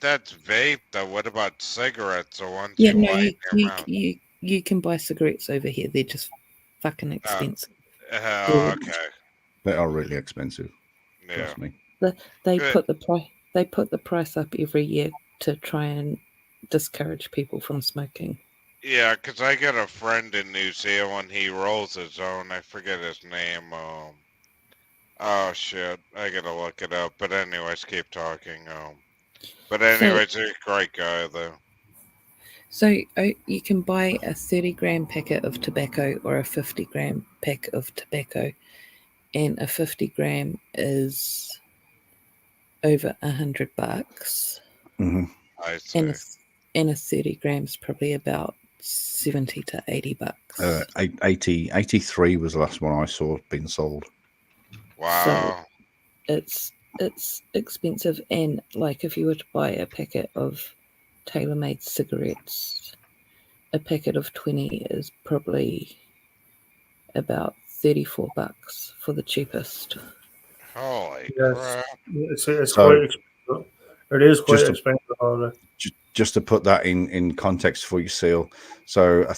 that's vape though. What about cigarettes or ones Yeah, you no, light in your mouth? you can buy cigarettes over here. They're just fucking expensive. Okay. They are really expensive. Yeah. Trust me. They Good. put the price. They put the price up every year to try and discourage people from smoking. Yeah, 'cause I got a friend in New Zealand. He rolls his own. I forget his name. Oh shit, I gotta look it up. But anyways, keep talking. But anyways, he's a great guy though. So you can buy a 30-gram packet of tobacco or a 50-gram pack of tobacco, and a 50-gram is over $100, hmm I see. and a 30 grams probably about $70 to $80. 83 was the last one I saw being sold. Wow. It's expensive, and like if you were to buy a packet of tailor-made cigarettes, a packet of 20 is probably about $34 for the cheapest. Holy Yes. crap. It's So- quite expensive. It is quite Just to- expensive. All Just to put that in context for you, Seal. So a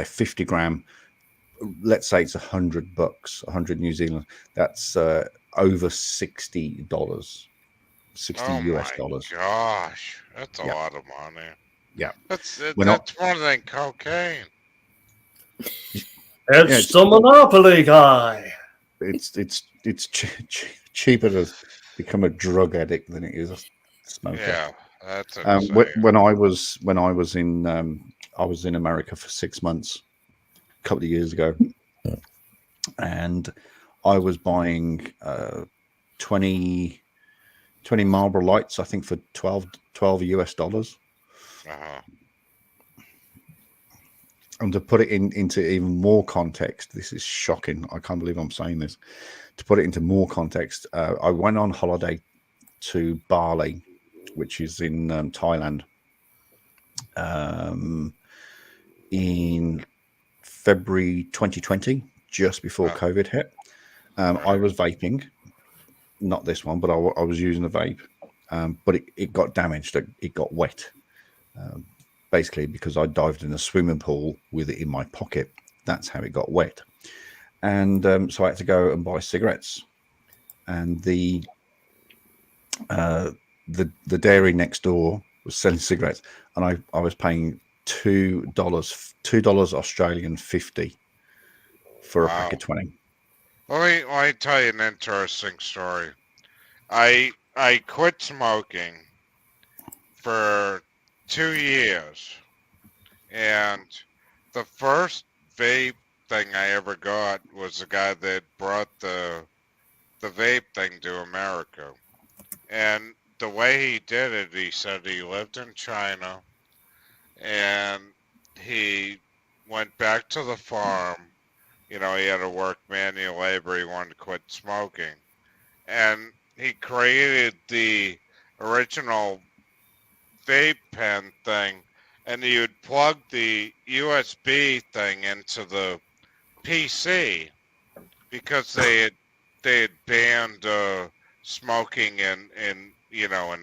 50 gram, let's say it's $100, 100 New Zealand. That's over $60, 60 Oh US my dollars. gosh, that's a Yeah. lot of money. Yeah. That's We're not- that's more than cocaine. It's it's- the Monopoly guy. It's cheaper to become a drug addict than it is a smoker. Yeah, that's insane. When I was in America for 6 months a couple of years ago, and I was buying 20 Marlboro Lights, I think, for $12 US dollars. Uh-huh. And to put it into even more context, this is shocking. I can't believe I'm saying this. To put it into more context, I went on holiday to Bali, which is in Thailand, in February 2020, just before COVID hit. I was vaping, not this one, but I was using a vape, but it got damaged. It got wet. Basically, because I dived in a swimming pool with it in my pocket. That's how it got wet. And so I had to go and buy cigarettes. And the dairy next door was selling cigarettes, and I was paying $2 Australian 50 for a pack of 20. Let me tell you an interesting story. I quit smoking for 2 years, and the first vape thing I ever got was the guy that brought the vape thing to America. And the way he did it, he said he lived in China, and he went back to the farm. You know, he had to work manual labor. He wanted to quit smoking. And he created the original vape pen thing, and he would plug the USB thing into the PC because they had banned smoking in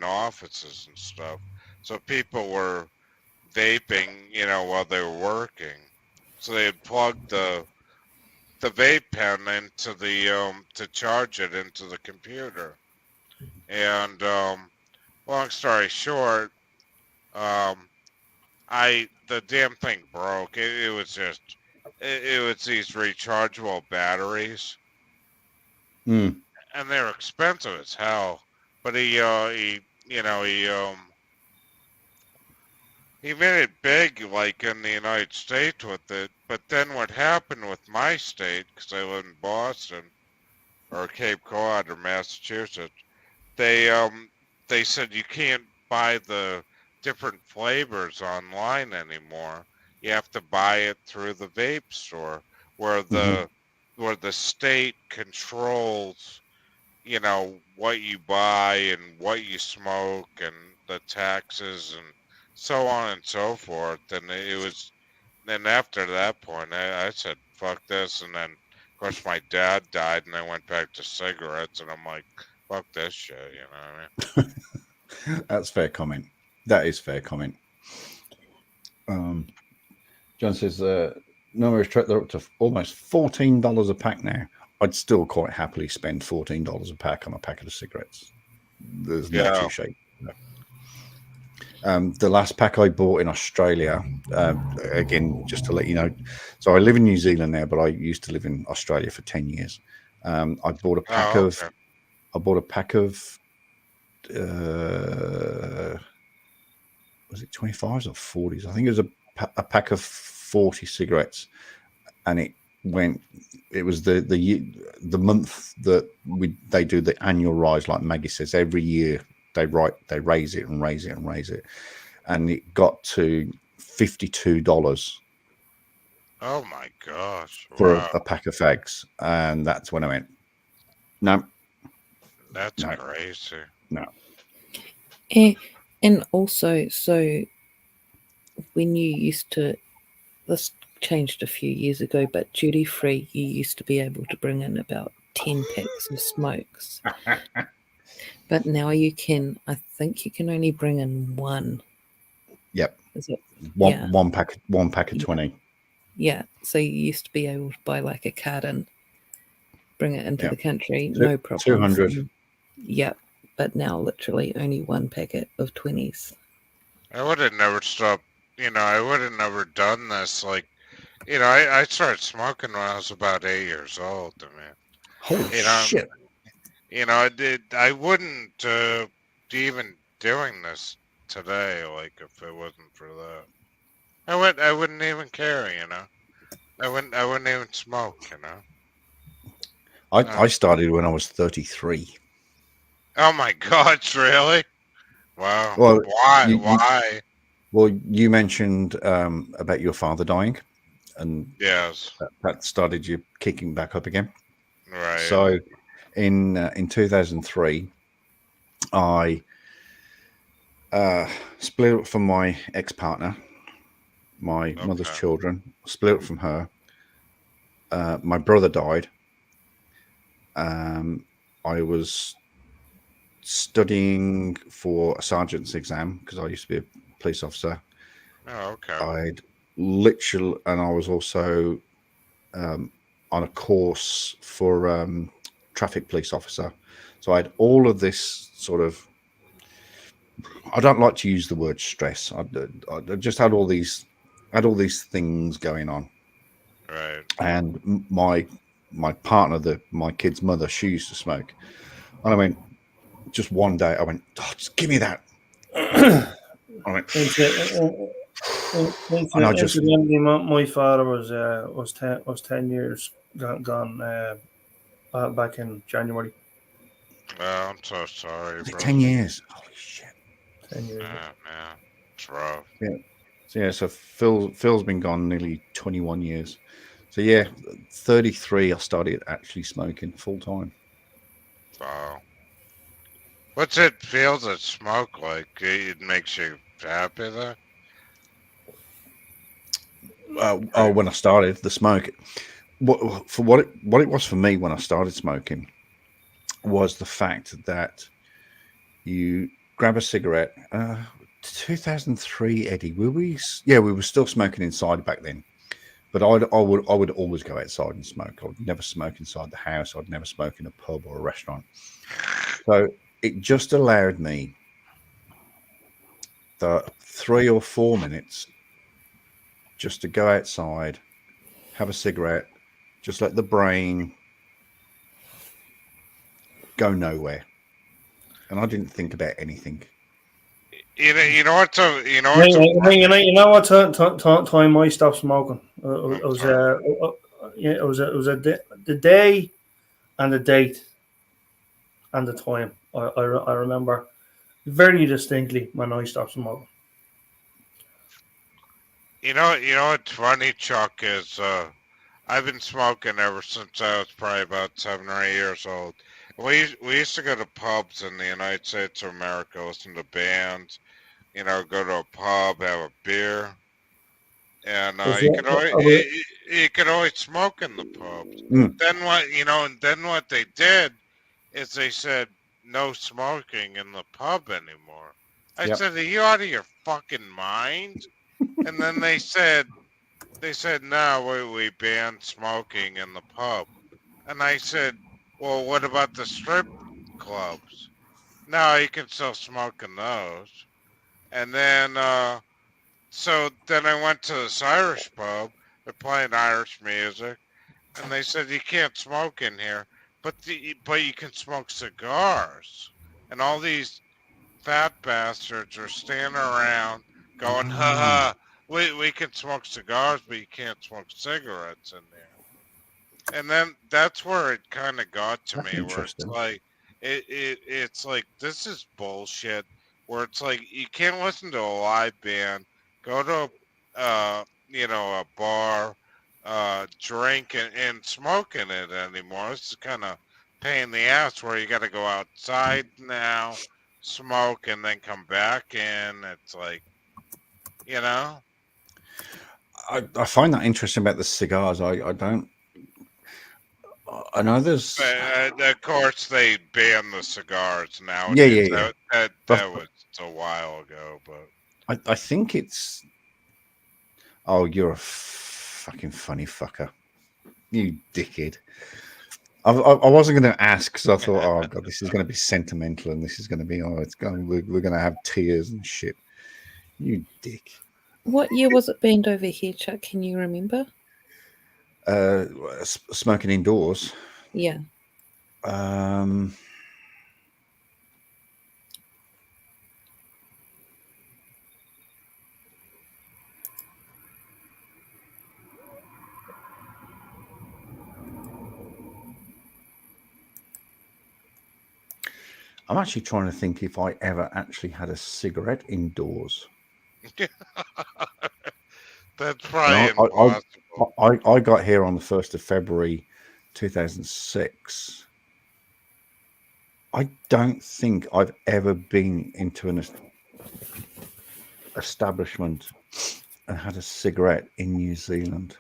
offices and stuff. So people were vaping, while they were working. So they had plugged the vape pen into the to charge it into the computer. And long story short, the damn thing broke. It was these rechargeable batteries, Mm. and they're expensive as hell. But he made it big, like in the United States with it. But then what happened with my state, because I live in Boston or Cape Cod or Massachusetts, they said you can't buy the different flavors online anymore. You have to buy it through the vape store, where the state controls, what you buy and what you smoke and the taxes and so on and so forth. And then after that point, I said, fuck this. And then, of course, my dad died, and I went back to cigarettes, and I'm like, fuck this shit, you know what I mean? That's fair comment. That is fair comment. John says, numbers they're up to almost $14 a pack now. I'd still quite happily spend $14 a pack on a packet of cigarettes. There's no Yeah. two shapes. The last pack I bought in Australia, again, just to let you know, so I live in New Zealand now, but I used to live in Australia for 10 years. I bought a pack Oh, of, okay. I bought a pack of, was it 25s or 40s? I think it was a pack of 40 cigarettes, and it was the month that they do the annual rise, like Maggie says, every year they raise it and raise it and raise it, and it got to $52 Oh my gosh! for Wow, a pack of fags, and that's when I went, no, that's no, crazy. no. And also, so when you used to, this changed a few years ago, but duty free, you used to be able to bring in about 10 packs of smokes. But now you can, I think you can only bring in one. Yep. Is it? One pack of Yeah. 20. Yeah. So you used to be able to buy like a carton, bring it into Yeah. the country, no problem. 200. Yeah. But now literally only one packet of 20s. I would have never stopped. I would have never done this. Like, I started smoking when I was about 8 years old. I mean, Holy shit. I wouldn't be even doing this today. Like, if it wasn't for that, I wouldn't even care. I wouldn't even smoke. I started when I was 33. Oh my God! Really? Wow. Well, Why? you, Why? well, you mentioned about your father dying, and Yes. that started you kicking back up again. Right. So, in 2003, I split up from my ex-partner, my mother's Okay. children. Split up from her. My brother died. I was studying for a sergeant's exam because I used to be a police officer. Oh, okay. I'd literally, and I was also on a course for traffic police officer. So I had all of this sort of, I don't like to use the word stress. I just had all these things going on. Right. And my partner, my kid's mother, she used to smoke. And I went, just one day, I went, oh, just give me that. I went, and I just, Incidentally, my father was 10 years gone back in January. Oh, I'm so sorry, was it bro. 10 years? Holy shit. 10 years. Man, it's rough. So Phil's been gone nearly 21 years. So yeah, 33, I started actually smoking full time. Wow. What's it feel to smoke like? It makes you happy though? When I started the smoke, what it was for me when I started smoking was the fact that you grab a cigarette. 2003, Eddie, were we? Yeah, we were still smoking inside back then. But I would always go outside and smoke. I would never smoke inside the house. I'd never smoke in a pub or a restaurant. So it just allowed me the 3 or 4 minutes just to go outside, have a cigarette, just let the brain go nowhere. And I didn't think about anything. You know what? You know what time I stopped smoking? It was the day and the date and the time. I remember very distinctly when I stopped smoking. You know what's funny, Chuck, is I've been smoking ever since I was probably about 7 or 8 years old. We used to go to pubs in the United States of America, listen to bands, go to a pub, have a beer, and you could always smoke in the pubs. Mm. Then what they did is they said no smoking in the pub anymore. I Yep. said, are you out of your fucking mind? And then they said no, we banned smoking in the pub. And I said, well, what about the strip clubs? No, you can still smoke in those. And then, so then I went to this Irish pub. They're playing Irish music, and they said you can't smoke in here, but you can smoke cigars. And all these fat bastards are standing around going, "Ha ha, we can smoke cigars, but you can't smoke cigarettes in there." And then that's where it kind of got to That's me, where it's interesting. like, it's like this is bullshit. Where it's like you can't listen to a live band, go to a bar, drink and smoke in it anymore. This is kind of pain in the ass where you got to go outside now, smoke, and then come back in. It's like, you know. I find that interesting about the cigars. I don't. I know there's. Of course, they ban the cigars Yeah, nowadays. yeah, yeah. That But was a while ago, but I think it's. Oh, you're a fucking funny fucker. You dickhead. I wasn't going to ask because I thought, oh god, this is going to be sentimental, and this is going to be, oh, it's going, we're going to have tears and shit. You dick. What year was it banned over here, Chuck? Can you remember? Smoking indoors. Yeah. I'm actually trying to think if I ever actually had a cigarette indoors. that's probably No, impossible. I got here on the 1st of February 2006. I don't think I've ever been into an establishment and had a cigarette in New Zealand.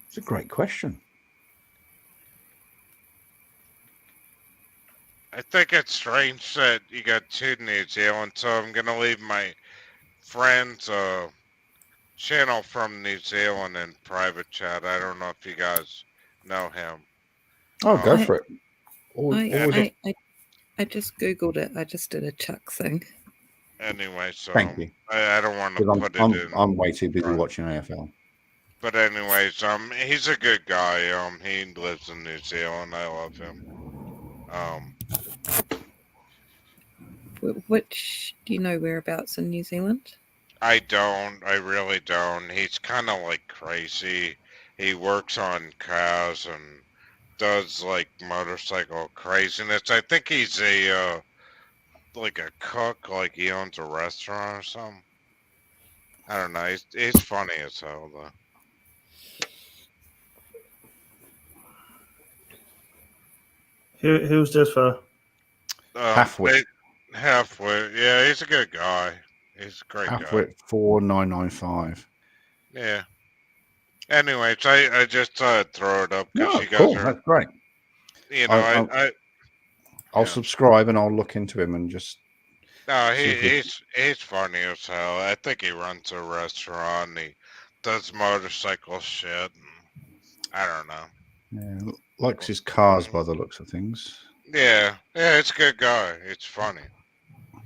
It's a great question. I think it's strange that you got two New Zealand, so I'm gonna leave my friend's channel from New Zealand in private chat. I don't know if you guys know him. Oh, go Um, for it. I just Googled it. I just did a Chuck thing. Anyway, so Thank you. I don't want to 'Cause put it in. I'm way too busy watching AFL. But anyways, he's a good guy. He lives in New Zealand. I love him. Which do you know whereabouts in New Zealand? I don't. I really don't. He's kind of like crazy. He works on cars and does like motorcycle craziness. I think he's a like a cook, like he owns a restaurant or something. I don't know. He's funny as hell though. Who's this for? Halfway. Halfway. Yeah, he's a good guy. He's a great Halfway guy. 4995. Yeah. Anyways, I just thought I'd throw it up because No, you guys cool. are, That's great. you know, I'll yeah. subscribe and I'll look into him and just. No, see if he's funny as hell. I think he runs a restaurant. And he does motorcycle shit. And I don't know. Yeah, likes his cars by the looks of things. Yeah, it's a good guy. It's funny.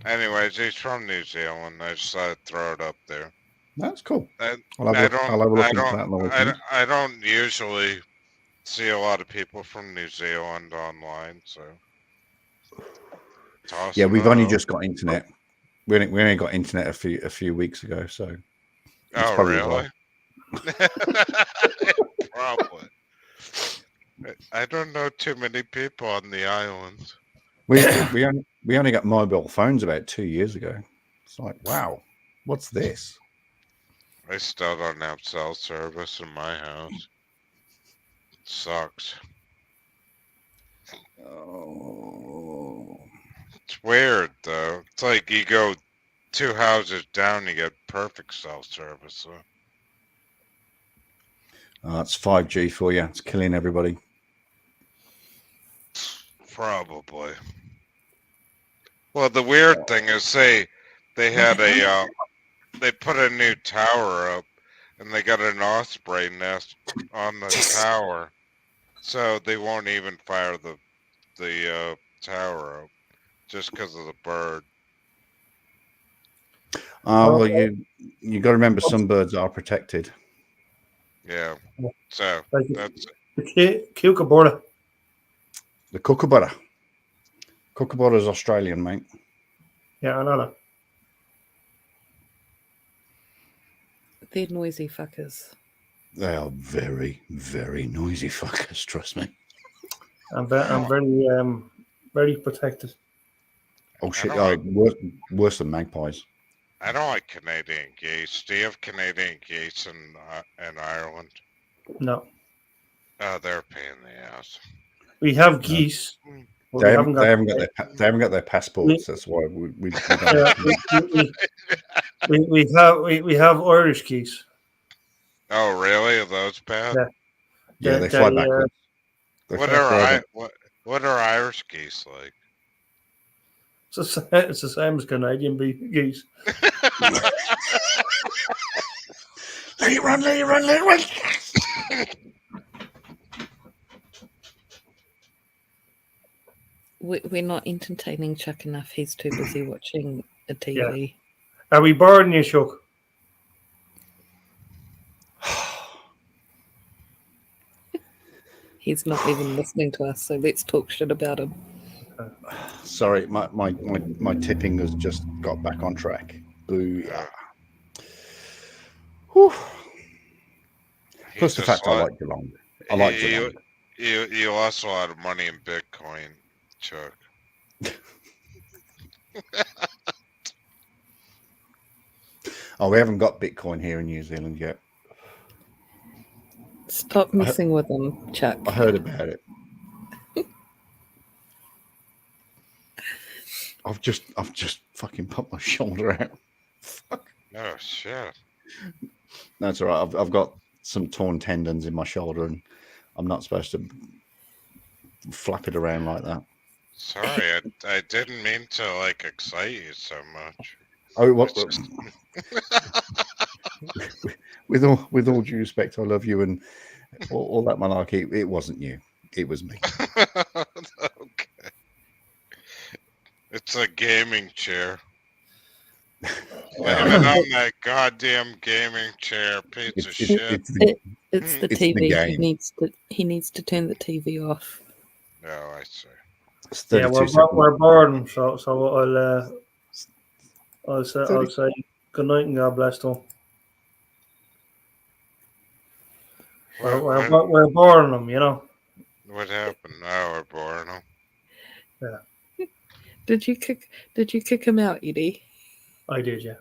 Anyways, he's from New Zealand. I just thought I'd throw it up there. That's cool. I I'll have a look into that. I don't usually see a lot of people from New Zealand online, so. Yeah, we've only just got internet. We only got internet a few weeks ago, so. Oh, really? Probably. I don't know too many people on the island. We only got mobile phones about 2 years ago. It's like, wow, what's this? I still don't have cell service in my house. It sucks. Oh. It's weird though. It's like you go 2 houses down, you get perfect cell service. So. It's 5G for you. It's killing everybody. Probably. Well, the weird thing is, they had they put a new tower up, and they got an osprey nest on the tower, so they won't even fire the tower up just because of the bird. Well, you got to remember some birds are protected. Yeah, so Like that's the kookaburra. The kookaburra. Kookaburra is Australian, mate. Yeah, I know that. They're noisy fuckers. They are very, very noisy fuckers. Trust me. I'm very protected. Oh shit! don't Worse than magpies. I don't like Canadian geese. Do you have Canadian geese in Ireland? No, They're a pain in the ass. we have geese. But They we haven't, haven't got. they haven't got their passports. That's why we don't. Yeah, we have Irish geese. Oh, really? Are those bad? Yeah. Yeah, they fly They, backwards. They What fly forever. what are Irish geese like? it's the same as Canadian geese. Let it run! Let it run! Let it run! We're not entertaining Chuck enough. He's too busy watching a TV. Are we boring you, Chuck? He's not even listening to us, so let's talk shit about him. Sorry, my tipping has just got back on track. Booyah. Whew. Plus the fact I like Geelong. I like Geelong. You lost a lot of money in Bitcoin, Chuck. Oh, we haven't got Bitcoin here in New Zealand yet. Stop messing with him, Chuck. I heard about it. I've just fucking popped my shoulder out. Fuck. Oh shit! That's all right. I've got some torn tendons in my shoulder, and I'm not supposed to flap it around like that. Sorry, I didn't mean to like excite you so much. Oh, what? With all due respect, I love you and all that malarkey. It wasn't you. It was me. Okay. It's a gaming chair. Living on that goddamn gaming chair, piece of shit. It's the It's the TV. game. He needs to turn the TV off. No, I see. It's Yeah, 32 seconds. we're boring. So I'll say good night and God bless them. We're boring them, you know. What happened? Now we're boring them. Did you kick him out, Eddie? I did, yeah.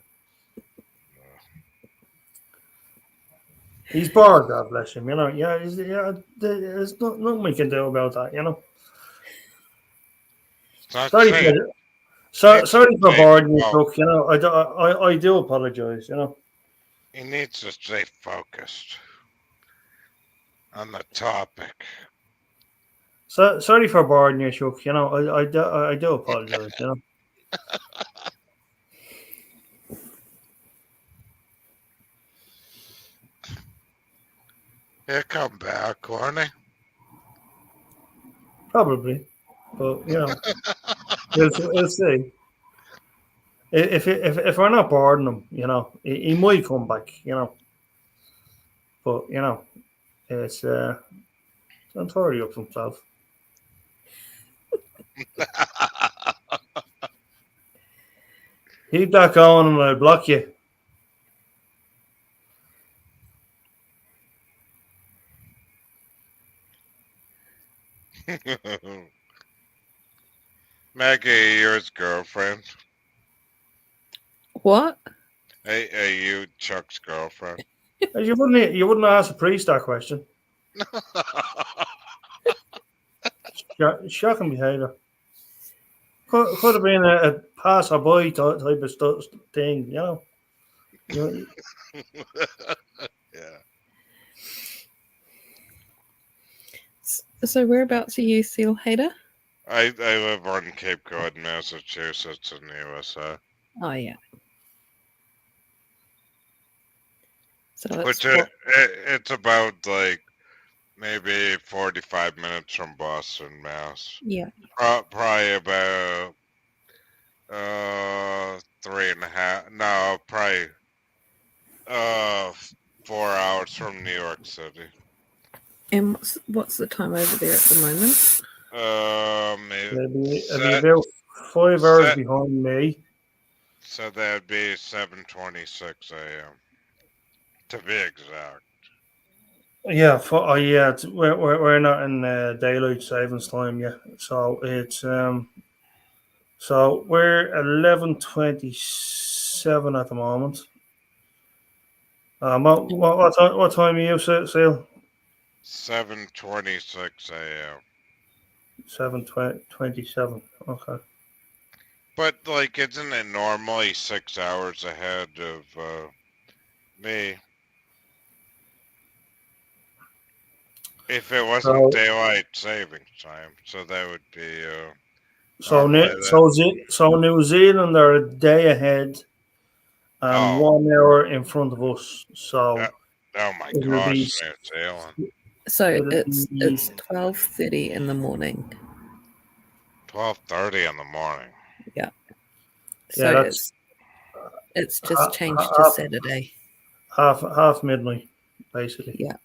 He's bored, God bless him. You know, there's nothing we can do about that. You know. It's not Sorry, safe. sorry for boring you, Well- Cook. You know, I do apologize. You know. He needs to stay focused on the topic. So sorry for boring you, Chuck. You know, I do apologize. You know. He'll come back, won't he? Probably, but you know, we'll see. If we're not boring him, you know, he might come back. You know, but you know, it's entirely up to himself. Keep that going, and I'll block you. Maggie, you're his girlfriend. What? Hey, you Chuck's girlfriend. You wouldn't ask a priest that question. Shocking behaviour. Could have been a passerby type of thing, you know. Yeah. So whereabouts are you, Seal Hater? I live on Cape Cod, Massachusetts in the USA. Oh yeah. So it's Which it's about like maybe 45 minutes from Boston, Mass. yeah. Probably about 3.5. No, probably 4 hours from New York City. And what's the time over there at the moment? It'll be about 5 hours behind me. So that'd be 7:26 a.m. to be exact. Yeah, we're not in daylight savings time yet, so it's so we're 11:27 at the moment. What time are you, Seal? 7:26 a.m. 7:27. Okay. But like, isn't it normally 6 hours ahead of me? If it wasn't daylight savings time, so that would be so New Zealand are a day ahead and 1 hour in front of us. So oh my it'll be gosh, New Zealand. So it's 12:30 in the morning. 12:30 in the morning. Yeah. Yeah, So that's it's just changed to Saturday. half midnight, basically. Yeah.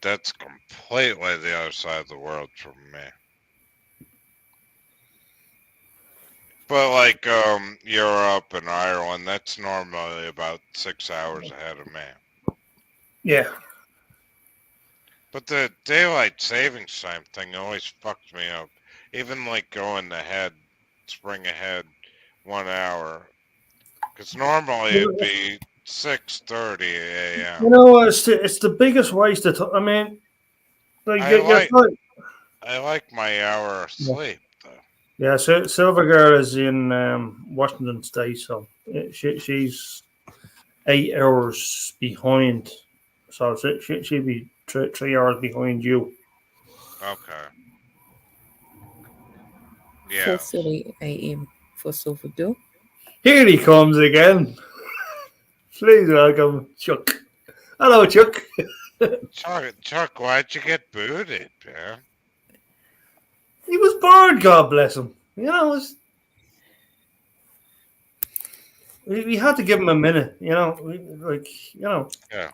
That's completely the other side of the world from me. But like Europe and Ireland, that's normally about 6 hours ahead of me. Yeah. But the daylight savings time thing always fucks me up. Even like going ahead, spring ahead 1 hour. Because normally it'd be 6:30 a.m. You know, it's the biggest waste of time. I mean, I like my hour of sleep, though. Yeah, so Silver Girl is in Washington State, so she's 8 hours behind. So she'd be 3 hours behind you. Okay. Yeah. 4:30 a.m. for Silver Girl. Here he comes again. Please welcome Chuck. Hello, Chuck. Chuck, why'd you get booted, man? He was born, God bless him. You know, we had to give him a minute. You know, Yeah.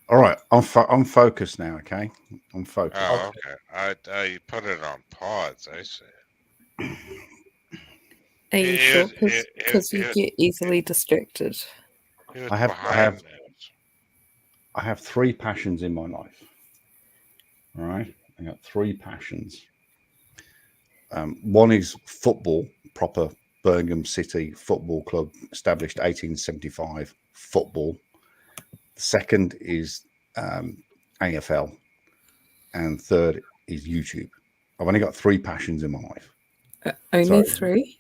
All right, I'm focused now. Okay, I'm focused. Oh, okay. You put it on pause. I see. Are you sure? Because you get easily distracted. I have 3 passions in my life. All right, I got 3 passions. One is football, proper Birmingham City Football Club, established 1875 football. The second is AFL, and third is YouTube. I've only got 3 passions in my life. Only 3?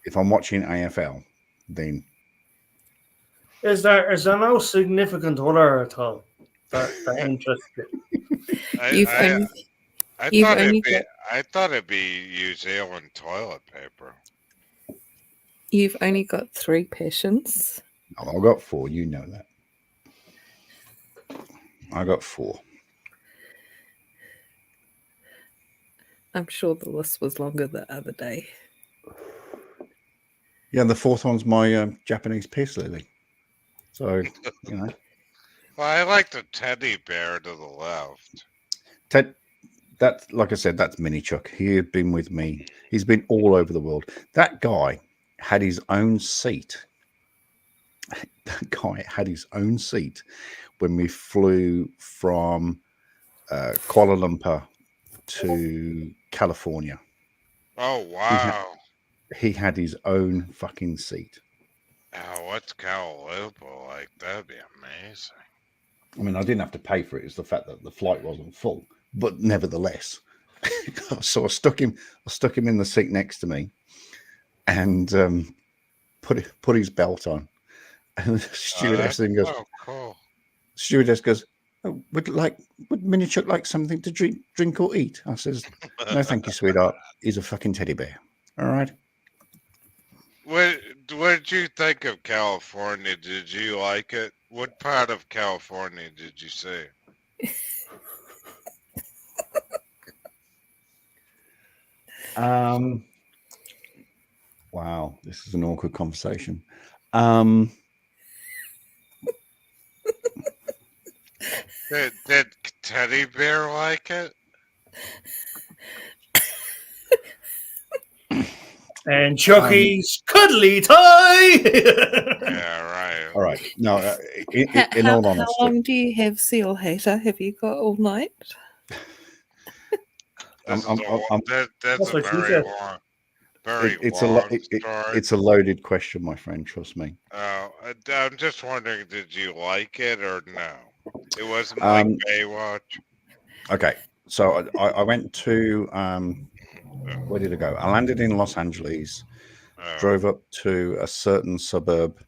If I'm watching AFL, then is there no significant other at all that interested? I thought it'd be New Zealand toilet paper. You've only got 3 passions? No, I've got 4. You know that. I got 4. I'm sure the list was longer the other day. Yeah, and the 4th one's my Japanese peace lily. So, you know. Well, I like the teddy bear to the left. That's, like I said, that's Mini Chuck. He had been with me. He's been all over the world. That guy had his own seat. When we flew from Kuala Lumpur to California. Oh, wow. He had his own fucking seat. Oh, what's Kuala Lumpur like? That'd be amazing. I mean, I didn't have to pay for it. It's the fact that the flight wasn't full. But nevertheless, so I stuck him in the seat next to me, and put his belt on. And the stewardess then goes, "Oh, cool." Stewardess goes, "Oh, would Mini Chuck like something to drink or eat?" I says, "No, thank you, sweetheart. He's a fucking teddy bear. All right." What did you think of California? Did you like it? What part of California did you say? Wow, this is an awkward conversation. Did Teddy Bear like it? And Chucky's cuddly toy. Yeah, right. All right. No, in How all honesty, long do you have, Seal Hater? Have you got all night? This I'm- is I'm- a, I'm- that's That's a what she very said. long, very it's long story. it's a loaded question, my friend. Trust me. I'm just wondering, did you like it or no? It wasn't like Baywatch. Okay, so I went to where did I go? I landed in Los Angeles, drove up to a certain suburb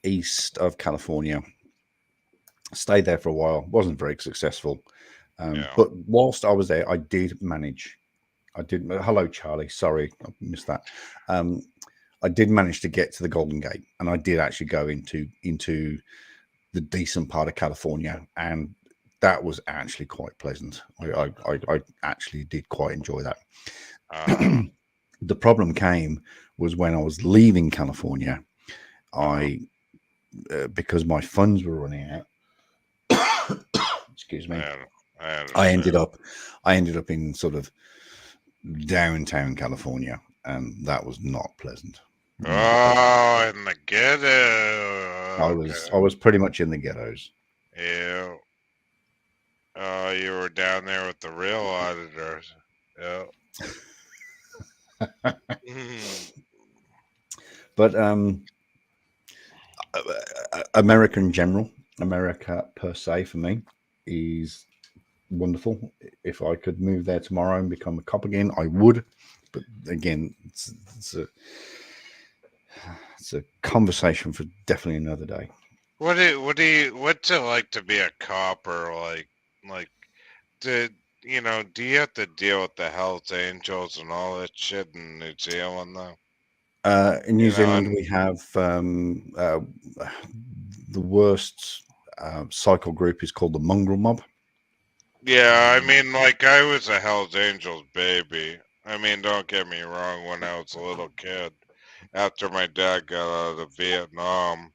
east of California, stayed there for a while, wasn't very successful. Yeah. But whilst I was there, I did manage. Hello, Charlie. Sorry, I missed that. I did manage to get to the Golden Gate, and I did actually go into the decent part of California, and that was actually quite pleasant. I actually did quite enjoy that. The problem came was when I was leaving California. Because my funds were running out. Excuse me. I ended up in sort of downtown California, and that was not pleasant. Oh, in the ghetto. I was pretty much in the ghettos. Yeah. Oh, you were down there with the real auditors. Yeah. But America in general, America per se, for me, is wonderful. If I could move there tomorrow and become a cop again, I would. But again, it's a conversation for definitely another day. What's it like to be a cop, or like do you have to deal with the Hells Angels and all that shit in New Zealand though? In New Zealand, we have the worst cycle group is called the Mongrel Mob. Yeah, I mean, like, I was a Hells Angels baby. I mean, don't get me wrong, when I was a little kid, after my dad got out of Vietnam,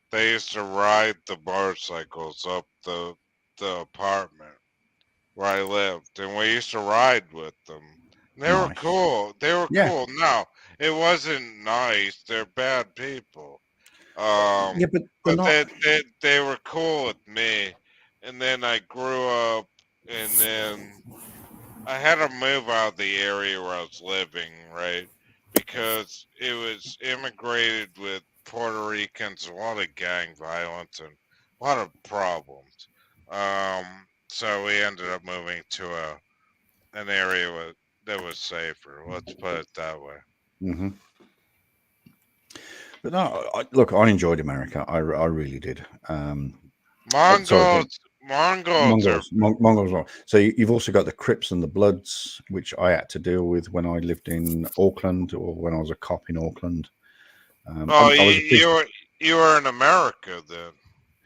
they used to ride the motorcycles up the apartment where I lived, and we used to ride with them. They were Nice. cool. They were Yeah. cool. No, it wasn't nice. They're bad people. Yeah, but But not. they were cool with me, and then I grew up, and then I had to move out of the area where I was living, right? Because it was immigrated with Puerto Ricans, a lot of gang violence and a lot of problems. So we ended up moving to an area that was safer. Let's put it that way. Mm-hmm. But no, look, I enjoyed America. I really did. Mongols Mongols. So you've also got the Crips and the Bloods, which I had to deal with when I lived in Auckland, or when I was a cop in Auckland. You were in America then.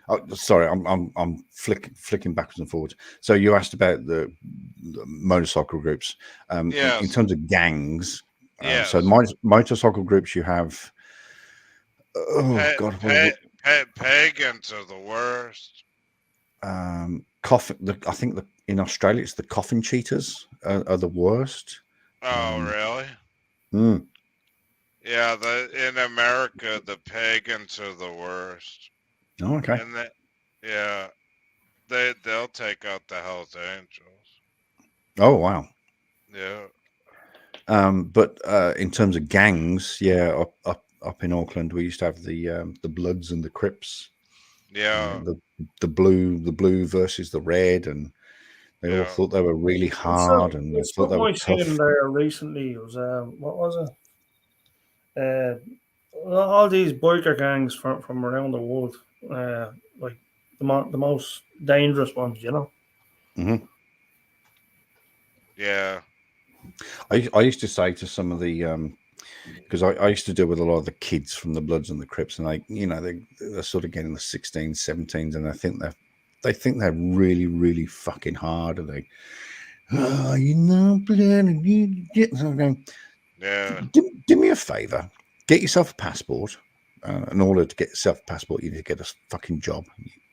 Oh, sorry, I'm flicking backwards and forwards. So you asked about the motorcycle groups. Yes. In terms of gangs. Yes. So motorcycle groups, you have. God, pagans are the worst. I think in Australia it's the coffin cheaters are the worst. Oh, really? Mm. Yeah, in America the pagans are the worst. Oh, okay. And they'll take out the Hells Angels. Oh, wow. Yeah. But in terms of gangs, yeah, up in Auckland, we used to have the Bloods and the Crips. Yeah. The blue versus the red, and they all thought they were really hard, and they thought they were tough. Seen there recently was what was it? All these biker gangs from around the world, like the most dangerous ones, you know. Mm-hmm. Yeah. I used to say to some of the because I used to deal with a lot of the kids from the Bloods and the Crips, and they're sort of getting the 16s, 17s, and they think they're really, really fucking hard, and they, blood, and you get something. Yeah. Do me a favor, get yourself a passport. In order to get yourself a passport, you need to get a fucking job.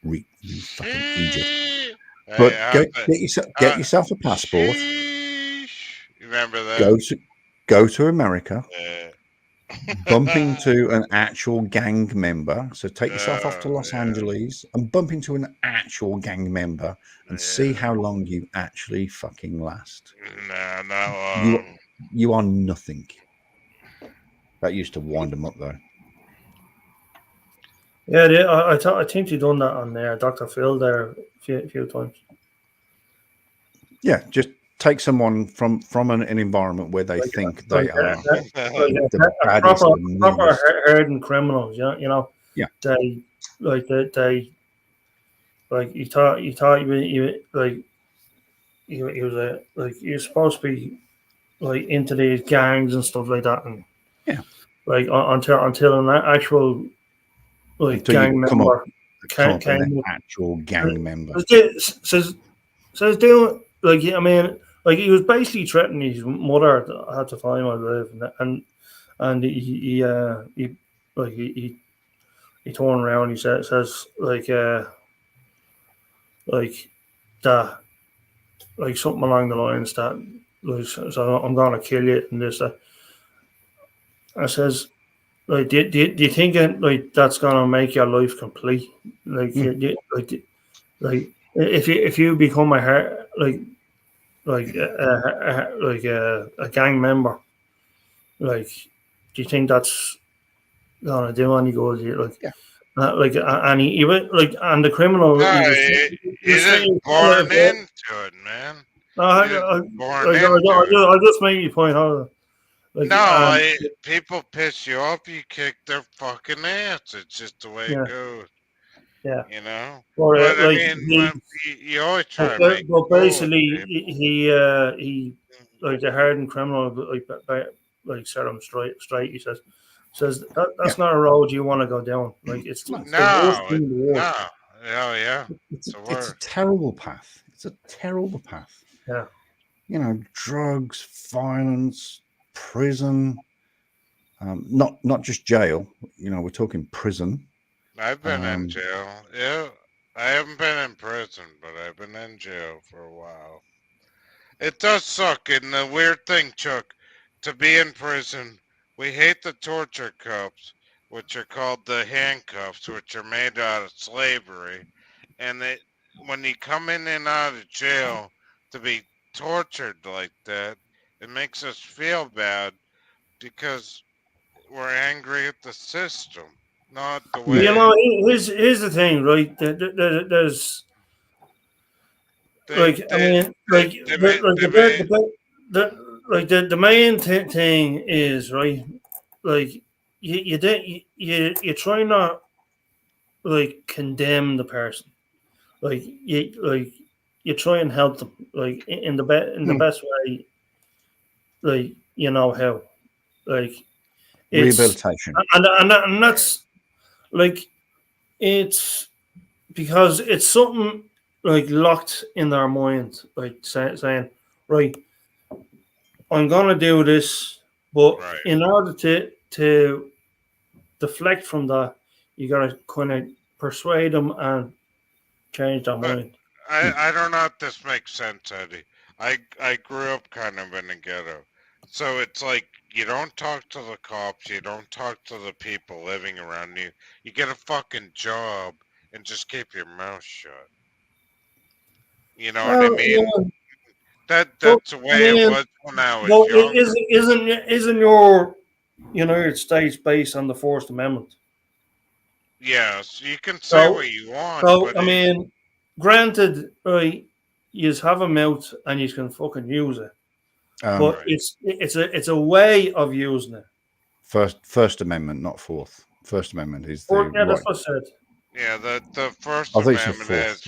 You fucking idiot. But get yourself a passport. You remember that? Go to America. Yeah. Bump into an actual gang member. So take yourself off to Los Angeles and bump into an actual gang member and see how long you actually fucking last. No, not long. You are nothing. That used to wind them up though. Yeah, I think you've done that on there, Dr. Phil there a few times. Yeah, just take someone from an environment where they think they are the baddest proper hardened criminals. You know. Yeah. They you thought you was you're supposed to be like into these gangs and stuff like that, and like until an actual like gang member an actual gang member says doing like I mean like he was basically threatening his mother had to find my life and he turned around. He says like that like something along the lines that like, so I'm gonna kill you and this that. I says like do you think like that's gonna make your life complete? Like like if you become a gang member, like do you think that's gonna do any good? Like and he went like and the criminal. He's born into it, man. I'll just make you point out. Like, people piss you off, you kick their fucking ass. It's just the way it goes. Yeah, you know. Or, but like, I mean, you always try to make. But basically, he like the hardened criminal, like set him straight. He says that's not a road you want to go down. Like it's the worst thing in the world. No, yeah, it's a terrible path. It's a terrible path. Yeah, you know, drugs, violence, prison. Not just jail. You know, we're talking prison. I've been in jail. Yeah, I haven't been in prison, but I've been in jail for a while. It does suck, and the weird thing, Chuck, to be in prison, we hate the torture cuffs, which are called the handcuffs, which are made out of slavery, and when you come in and out of jail to be tortured like that, it makes us feel bad because we're angry at the system. Not the way. You know, here's the thing, right? There's the main thing is right. Like you try not like condemn the person. Like you try and help them like in the best way. Like you know how, like rehabilitation, and that's. Like it's because it's something like locked in their mind, like saying, right, I'm gonna do this, but in order to deflect from that, you gotta kind of persuade them and change their mind. I don't know if this makes sense, Eddie. I grew up kind of in a ghetto, so it's like you don't talk to the cops, you don't talk to the people living around you. You get a fucking job and just keep your mouth shut. You know what I mean? Yeah. That's the way it was when I was younger. Isn't your United States based on the First Amendment? Yes, you can say what you want. So I mean, granted, right? You have a mouth and you can fucking use it. But it's a way of using it. First Amendment, not Fourth. First Amendment is the that's what I said. Yeah, the First Amendment has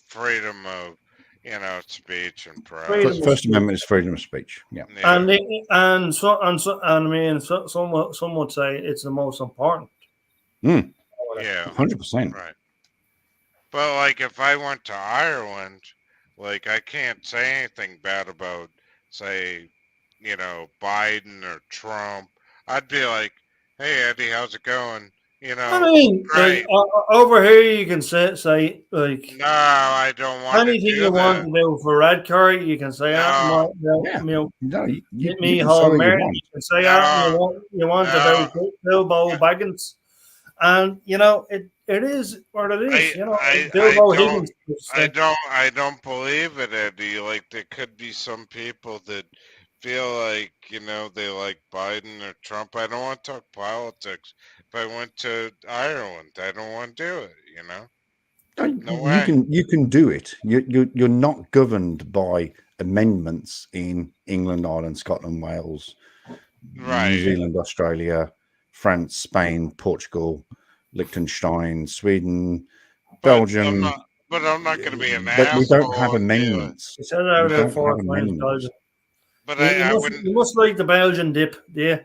freedom of, speech and press. Freedom of First speech. Amendment is freedom of speech. Yeah. Yeah. And I mean, some would say it's the most important. Mm. Yeah. 100%. Right. But like, if I went to Ireland, like, I can't say anything bad about, say, Biden or Trump. I'd be like, "Hey, Eddie, how's it going?" I mean, Great. over here you can say like No, I don't want to anything do you want that. to do for Red Curry, you can say that. No. Yeah. Me, No, you me, can say Hall what you Martin, want. you can say that. No. You want to No. do Bilbo Baggins, and it is what it is. I Bilbo don't Higgins. I don't believe it, Eddie. Like, there could be some people that feel like, they like Biden or Trump. I don't want to talk politics. If I went to Ireland, I don't want to do it, No way. You can do it. You're not governed by amendments in England, Ireland, Scotland, Wales, New Right. Zealand, Australia, France, Spain, Portugal, Liechtenstein, Sweden, Belgium. But I'm not going to be an But we don't asshole have and be like, amendments. You said it out We there don't 4 have times, amendments. Belgium. but You wouldn't. must like the Belgian dip, yeah.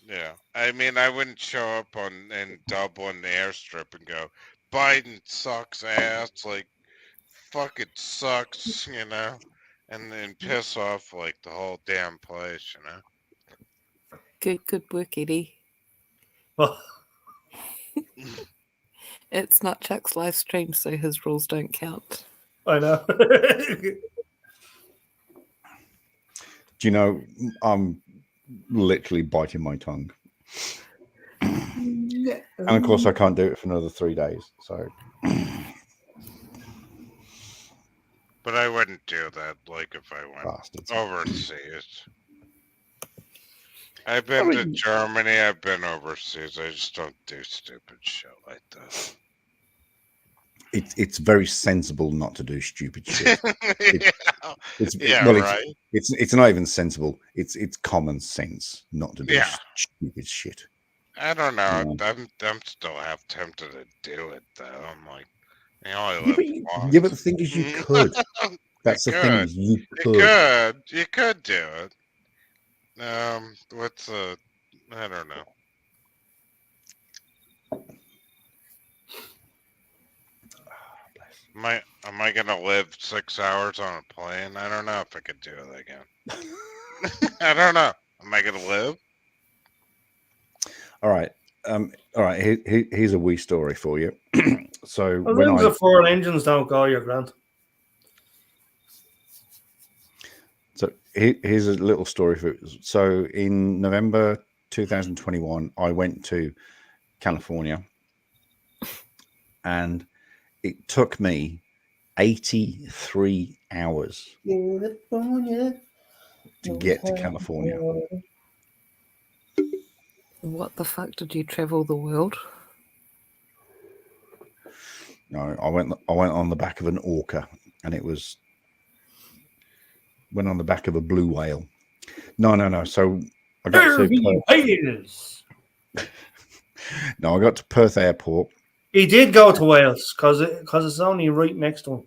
Yeah, I mean, I wouldn't show up in Dublin airstrip and go, Biden sucks ass, like, fuck it sucks, and then piss off like the whole damn place, Good work, Eddie. Well, It's not Chuck's live stream, so his rules don't count. I know. Do you know, I'm literally biting my tongue. And of course, I can't do it for another 3 days. So, But I wouldn't do that, like, if I went bastards. overseas. I've been to Germany, I've been overseas. I just don't do stupid shit like that. It's very sensible not to do stupid shit. Yeah, Well, right. It's not even sensible. It's common sense not to do Yeah. stupid shit. I don't know. Yeah. I'm still half tempted to do it, though. I'm like, I Yeah, live but the thing is, you could. That's the thing is, you could. You could do it. What's I don't know. Am I gonna live 6 hours on a plane? I don't know if I could do it again. I don't know. Am I gonna live? All right. All right. Here's a wee story for you. So As when long as the foreign engines don't go, you're grand. So here's a little story for. So in November 2021, I went to California, and it took me 83 hours to get to California. What the fuck did you travel the world? No, I went on the back of an orca, and it went on the back of a blue whale. No. So I got I got to Perth Airport. He did go to Wales because it's only right next to him.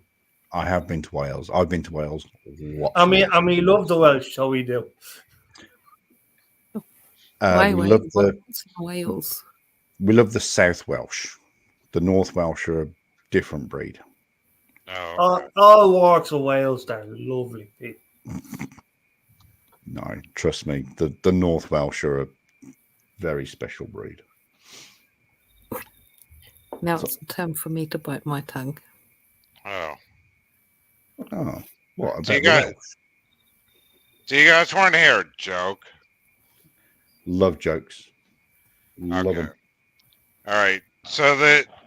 I have been to Wales. I've been to Wales. I mean, he loved the Welsh, so we do. Why we love Wales? We love the South Welsh. The North Welsh are a different breed. Oh, okay. All walks of Wales, they're lovely people. No, trust me. The North Welsh are a very special breed. Now it's time for me to bite my tongue. Oh. Oh, what about Do you guys want to hear a joke? Love jokes. Love them. All right. So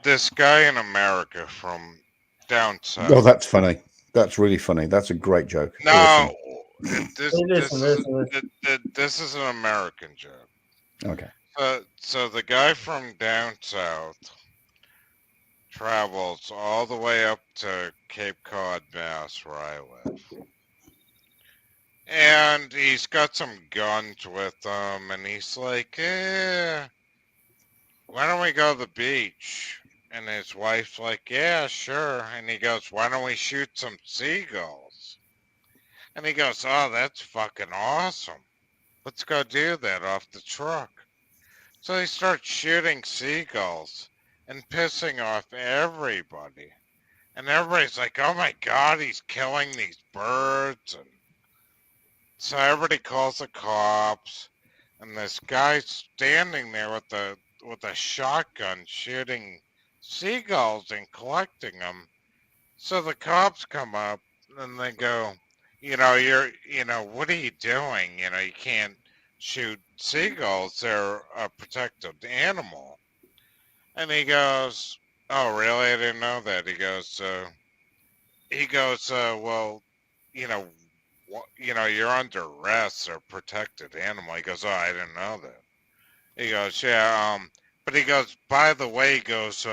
this guy in America from down south. Oh, that's funny. That's really funny. That's a great joke. No, Awesome. this is an American joke. Okay. So the guy from down south travels all the way up to Cape Cod, Mass, where I live. And he's got some guns with him, and he's like, why don't we go to the beach? And his wife's like, yeah, sure. And he goes, why don't we shoot some seagulls? And he goes, oh, that's fucking awesome. Let's go do that off the truck. So he starts shooting seagulls and pissing off everybody. And everybody's like, oh my God, he's killing these birds. And so everybody calls the cops. And this guy's standing there with a shotgun shooting seagulls and collecting them. So the cops come up and they go, what are you doing? You can't shoot seagulls. They're a protected animal. And he goes, oh, really? I didn't know that. He goes, well, you're under arrest or protected animal. He goes, oh, I didn't know that. He goes, yeah, but he goes, by the way, he goes,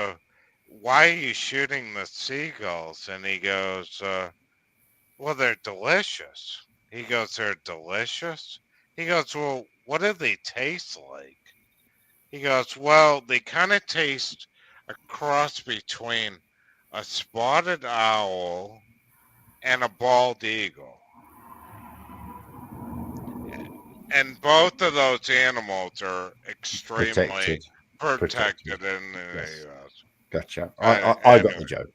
why are you shooting the seagulls? And he goes, well, they're delicious. He goes, they're delicious? He goes, well, what do they taste like? He goes, well, they kind of taste a cross between a spotted owl and a bald eagle. And both of those animals are extremely protected in the Yes. U.S. Gotcha. I got the joke.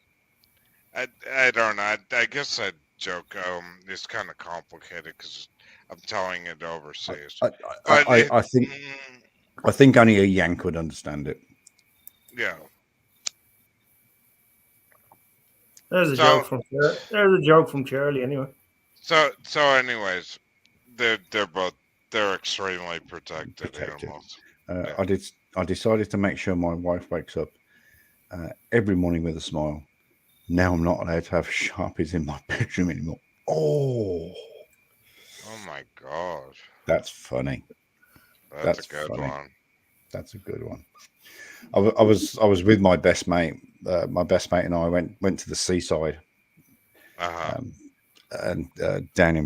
I don't know. I guess that joke is kind of complicated because I'm telling it overseas. I think only a Yank would understand it. Yeah. There's a joke from Charlie anyway. So anyways, they're extremely protected. Animals. I decided to make sure my wife wakes up every morning with a smile. Now I'm not allowed to have Sharpies in my bedroom anymore. Oh my gosh, that's funny. That's a good funny. one. That's a good one. I was with my best mate. My best mate and I went to the seaside, and down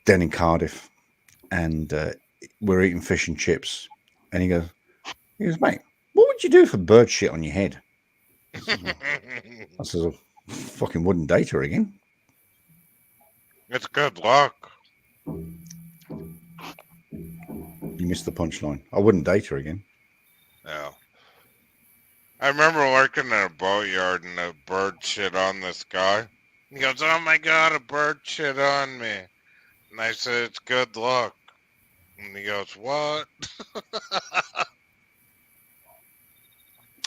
in Cardiff, and we're eating fish and chips. And he goes, mate, what would you do for bird shit on your head? I says, I fucking wouldn't date her again. It's good luck. You missed the punchline. I wouldn't date her again. Yeah. I remember working in a boatyard and a bird shit on this guy. He goes, oh my God, a bird shit on me. And I said, it's good luck. And he goes, what?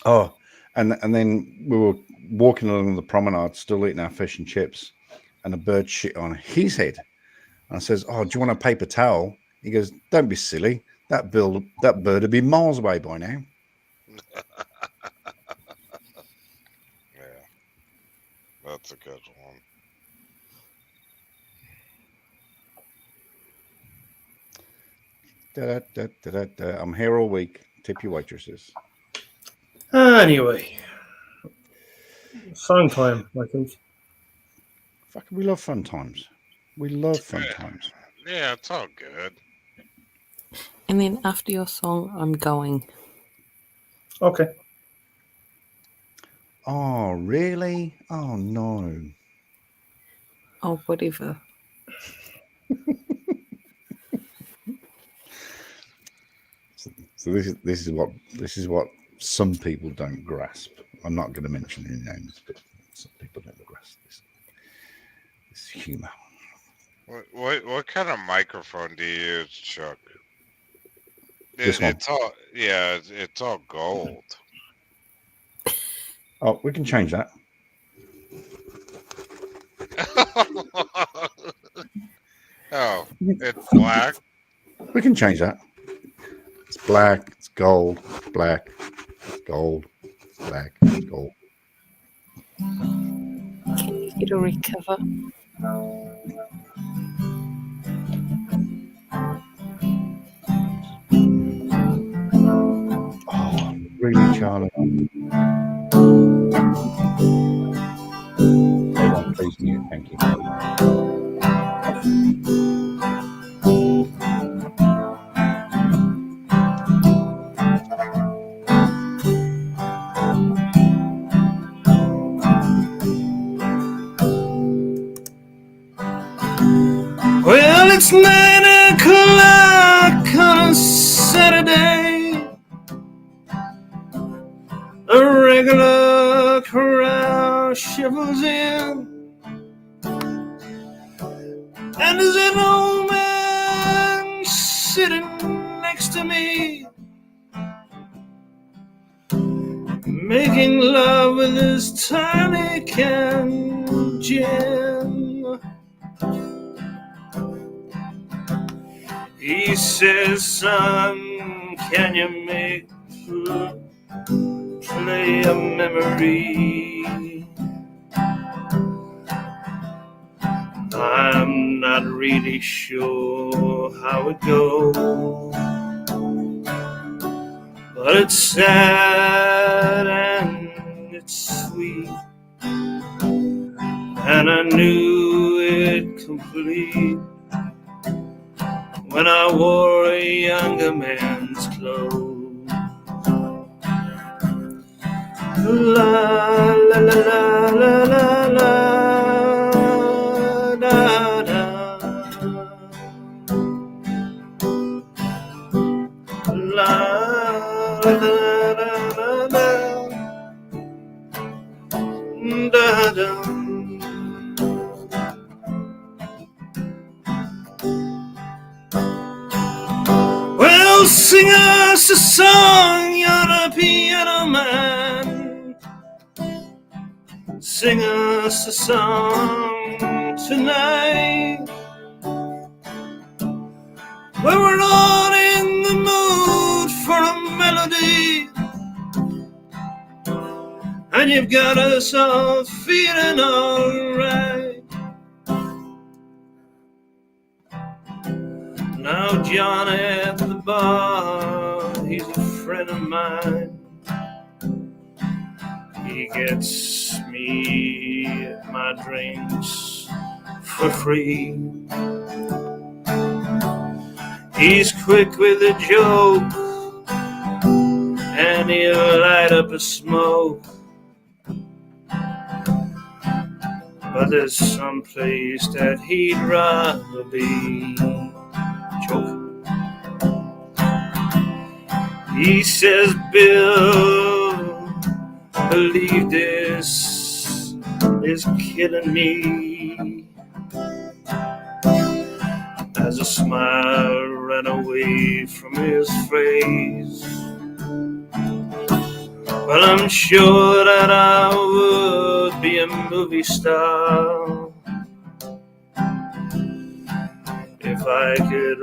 Oh, and then we were walking along the promenade, still eating our fish and chips, and a bird shit on his head. And I says, oh, do you want a paper towel? He goes, don't be silly. That bird would be miles away by now. Yeah, that's a good one. I'm here all week. Tip your waitresses. Anyway, fun time, I think. Fucking, we love fun times. We love fun times. Yeah, it's all good. And then after your song, I'm going. Okay. Oh, really? Oh, no. Oh, whatever. So this is what some people don't grasp. I'm not going to mention any names, but some people don't grasp this humor. What kind of microphone do you use, Chuck? This one. It's all gold. Oh, we can change that. Oh, it's black. We can change that. It's black. It's gold. Black. It's gold. Black. It's gold. Can you get a recover? Oh, really, Charlie? Hold on, please, mute. Thank you. It's 9 o'clock on a Saturday. A regular crowd shuffles in, and there's an old man sitting next to me, making love with his tiny can gin. He says, son, can you make play a memory? I'm not really sure how it goes, but it's sad and it's sweet, and I knew it complete when I wore a younger man's clothes. La la la la la la la da da. La la la la da da. Well, sing us a song, you're the piano man. Sing us a song tonight. Well, we're all in the mood for a melody, and you've got us all feeling alright. Now John at the bar, he's a friend of mine. He gets me my drinks for free. He's quick with a joke, and he'll light up a smoke. But there's some place that he'd rather be. Joke. He says, Bill, believe this is killing me. As a smile ran away from his face. Well, I'm sure that I would be a movie star if I could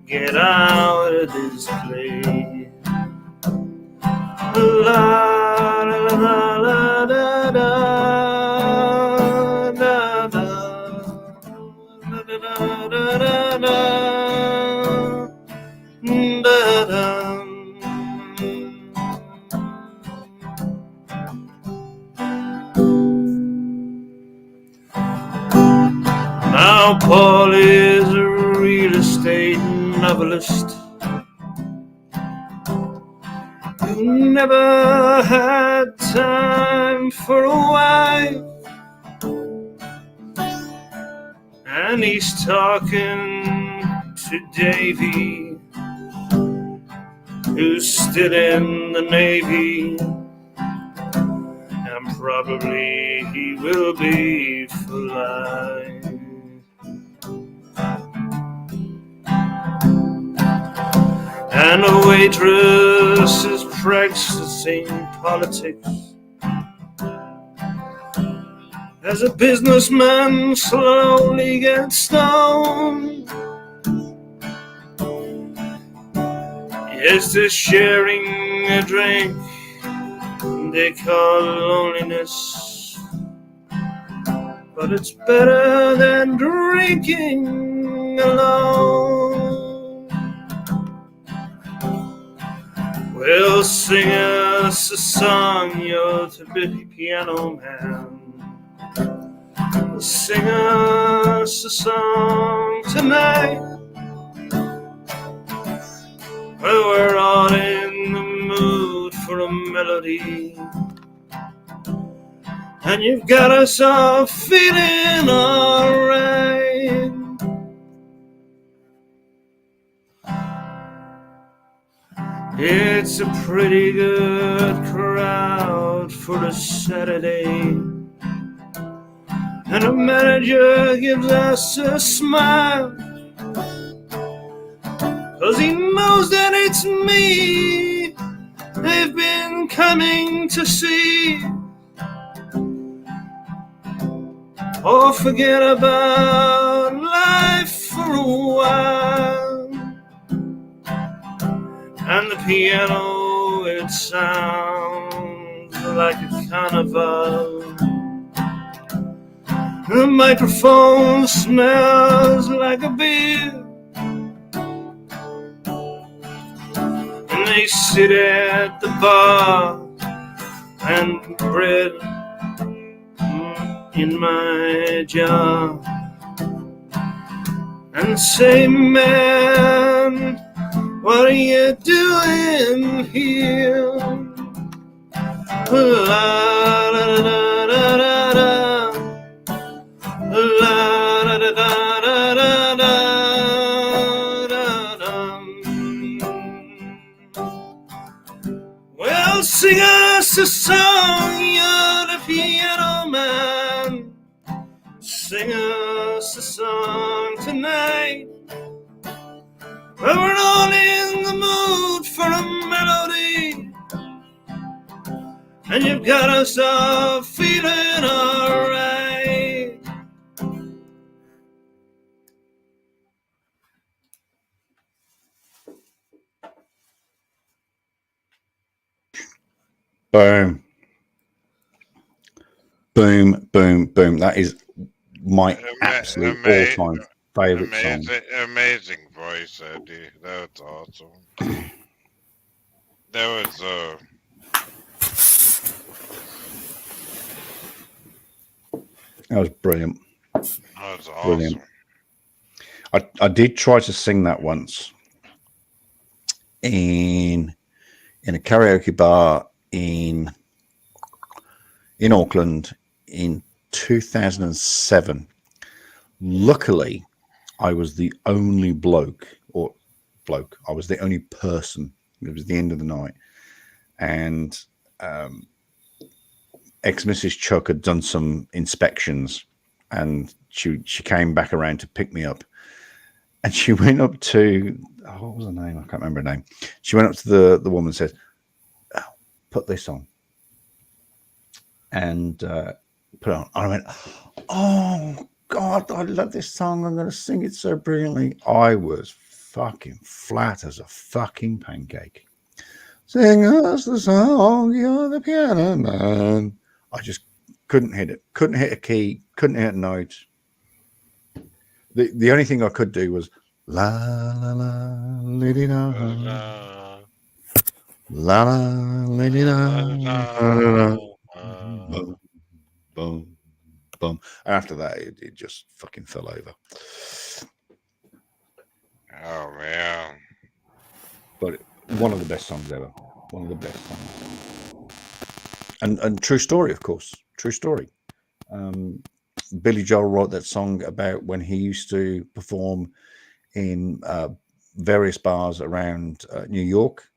get out of this place. La la la la da da da da da da da da da. Now Paul is a real estate novelist who never had time for a wife, and he's talking to Davy, who's still in the Navy, and probably he will be for life. And a waitress is practicing politics as a businessman slowly gets stoned. Yes, they're sharing a drink they call loneliness, but it's better than drinking alone. Well, sing us a song, you're the big piano man. Sing us a song tonight. Well, we're all in the mood for a melody, and you've got us all feeling alright. It's a pretty good crowd for a Saturday. And the manager gives us a smile, 'cause he knows that it's me they've been coming to see. Or forget about life for a while. And the piano, it sounds like a carnival. The microphone smells like a beer. And they sit at the bar and bread in my jar and say, man, what are you doing here? La da da da da da, la da da da da da da. Well, sing us a song, you're the piano man. Sing us a song tonight. Well, we're all in the mood for a melody, and you've got us all feeling alright. Boom. Boom, boom, boom. That is my absolute all-time favorite song. Amazing voice, Eddie. That was awesome. That was That was brilliant. That was awesome. Brilliant. I did try to sing that once in a karaoke bar in Auckland in 2007. Luckily, I was the only bloke. I was the only person. It was the end of the night, and ex-Mrs. Chuck had done some inspections, and she came back around to pick me up, and she went up to, what was her name? I can't remember her name. She went up to the woman and said, oh, put this on, and put it on. I went, oh God, I love this song. I'm going to sing it so brilliantly. I was fucking flat as a fucking pancake. Sing us the song, you're the piano man. I just couldn't hit it. Couldn't hit a key. Couldn't hit a note. The only thing I could do was la la la lady da la la lady da boom boom boom. After that, it just fucking fell over. Oh man! But one of the best songs ever. One of the best songs. And true story, of course. True story. Billy Joel wrote that song about when he used to perform in various bars around New York,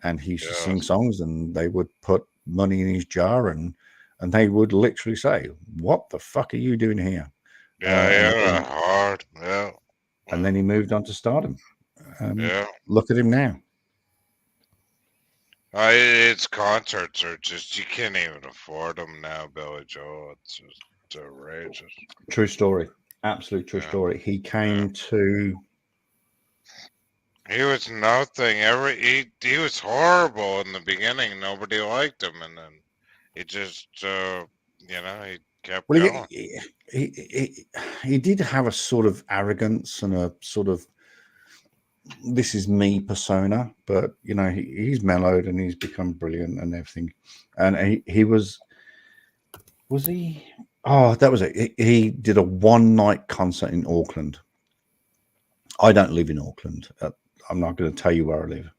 and he used to sing songs, and they would put money in his jar, and they would literally say, "What the fuck are you doing here?" Yeah, hard. Yeah. And then he moved on to stardom. Yeah. Look at him now. Its concerts are just, you can't even afford them now, Billy Joel. It's just outrageous. True story. Absolute true story. He came to... He was nothing. He was horrible in the beginning. Nobody liked him. And then he just, he kept going. He did have a sort of arrogance and a sort of this is me persona, but he's mellowed and he's become brilliant and everything. And he was he? Oh, that was it. He did a one-night concert in Auckland. I don't live in Auckland. I'm not going to tell you where I live,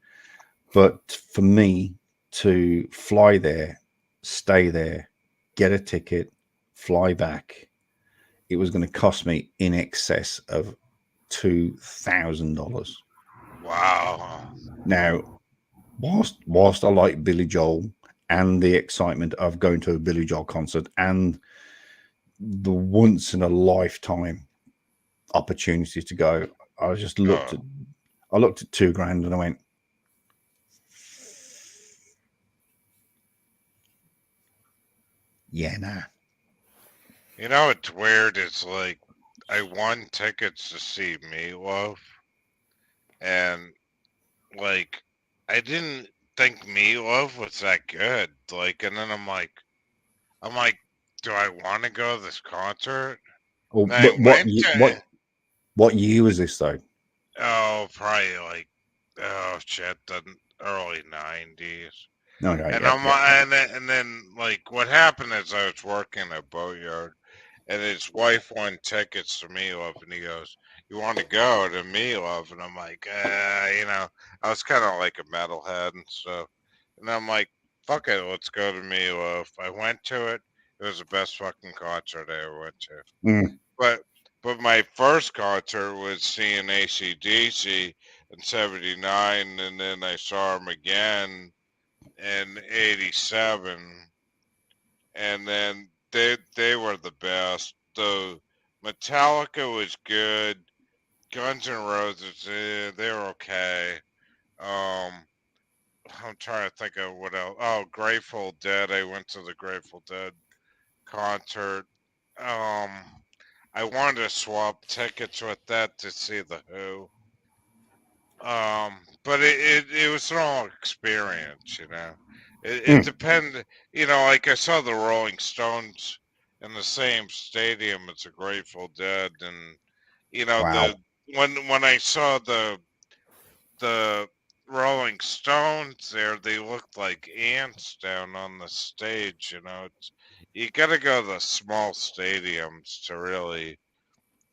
but for me to fly there, stay there, get a ticket, fly back, it was going to cost me in excess of $2,000. Wow. Now, whilst I like Billy Joel and the excitement of going to a Billy Joel concert and the once in a lifetime opportunity to go, I just looked at $2,000 and I went, yeah, nah. You know, it's weird. It's like I won tickets to see Meatloaf, and like I didn't think Meatloaf was that good. Like, and then I'm like, do I want to go to this concert? Well, And I went to, what year was this though? probably like, oh shit, the early '90s. Okay, And yeah, I'm yeah. and then like what happened is I was working at Boatyard, and his wife won tickets to Meatloaf, and he goes, "You want to go to Meatloaf?" And I'm like, you know, I was kind of like a metalhead and stuff, and I'm like, "Fuck it, let's go to Meatloaf." I went to it. It was the best fucking concert I ever went to. Mm. But my first concert was seeing AC/DC in '79, and then I saw him again in '87, and then they were the best. The Metallica was good. Guns N' Roses, they were okay. I'm trying to think of what else. Oh, Grateful Dead. I went to the Grateful Dead concert. I wanted to swap tickets with that to see the Who. But it was an all experience, you know. It depended, you know, like I saw the Rolling Stones in the same stadium as the Grateful Dead, and you know Wow. when I saw the Rolling Stones there, they looked like ants down on the stage. You know, you got to go to the small stadiums to really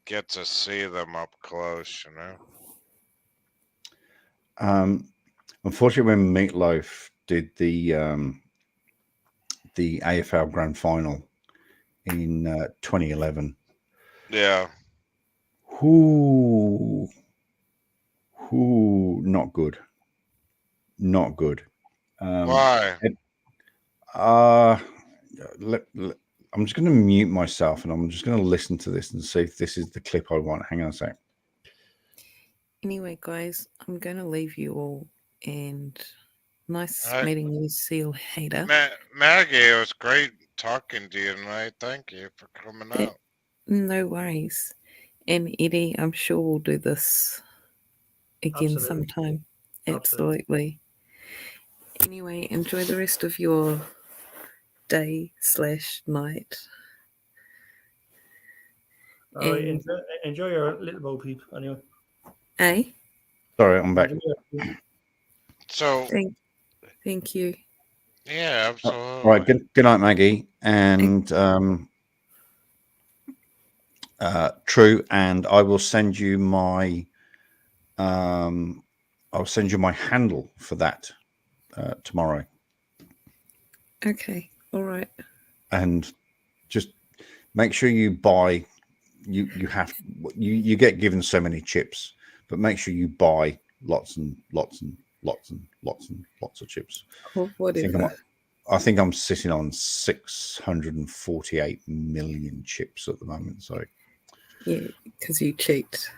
get to see them up close. You know. Unfortunately, when Meatloaf did the AFL Grand Final in 2011, Yeah. who not good, not good. Why? I'm just going to mute myself and I'm just going to listen to this and see if this is the clip I want. Hang on a sec. Anyway, guys, I'm going to leave you all, and nice Alright. meeting you, Seal Hater. Maggie, it was great talking to you tonight. Thank you for coming out. No worries. And Eddie, I'm sure we'll do this again Absolutely. sometime. Absolutely. Anyway, enjoy the rest of your day/night. All right, enjoy your little Bo Peep anyway. Eh? Sorry, I'm back. So, thank you. Yeah, absolutely. All right, good night, Maggie. And True, and I will send you my handle for that tomorrow. Okay, all right. And just make sure you buy. You get given so many chips, but make sure you buy lots and lots and lots and lots and lots of chips. Well, whatever. I think I'm sitting on 648 million chips at the moment. So yeah, because you cheat.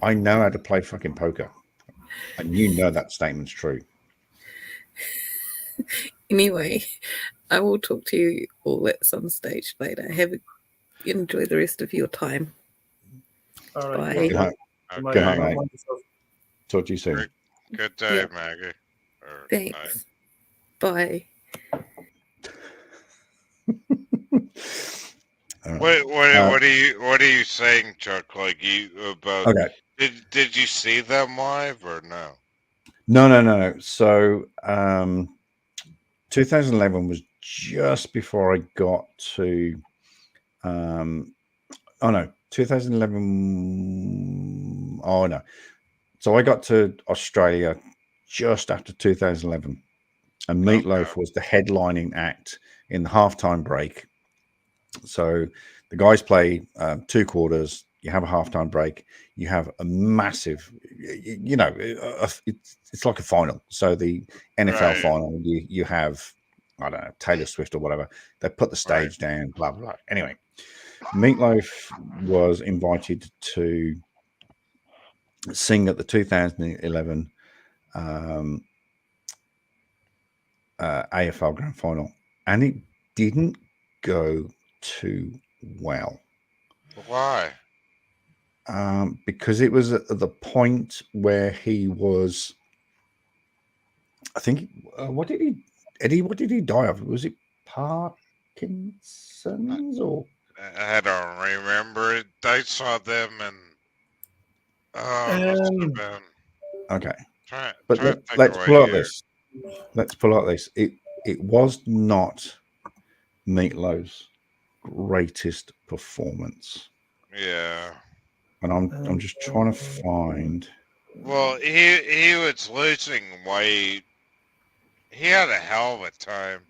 I know how to play fucking poker, and you know that statement's true. Anyway, I will talk to you all at some stage later. Enjoy the rest of your time. All right. Bye. Good night. Okay. Good night, mate. Talk to you soon. Good day, Yeah. Maggie. Thanks. Bye. What are you saying, Chuck? Like about? Okay. Did you see them live or no? No. So 2011 was just before I got to 2011. Oh no. So I got to Australia just after 2011, and Meatloaf was the headlining act in the halftime break. So the guys play 2 quarters, you have a halftime break, you have a massive, it's like a final. So the NFL Right. final, you have, I don't know, Taylor Swift or whatever. They put the stage down, blah, blah, blah. Anyway, Meatloaf was invited to sing at the 2011 AFL Grand Final, and it didn't go too well. Why? Because it was at the point where he was, I think, what did he die of? Was it Parkinson's or? I don't remember it. I saw them and Okay. But Let's pull out this. Let's pull out this. It was not Meatloaf's greatest performance. Yeah. And I'm just trying to find. Well, he was losing weight. He had a hell of a time.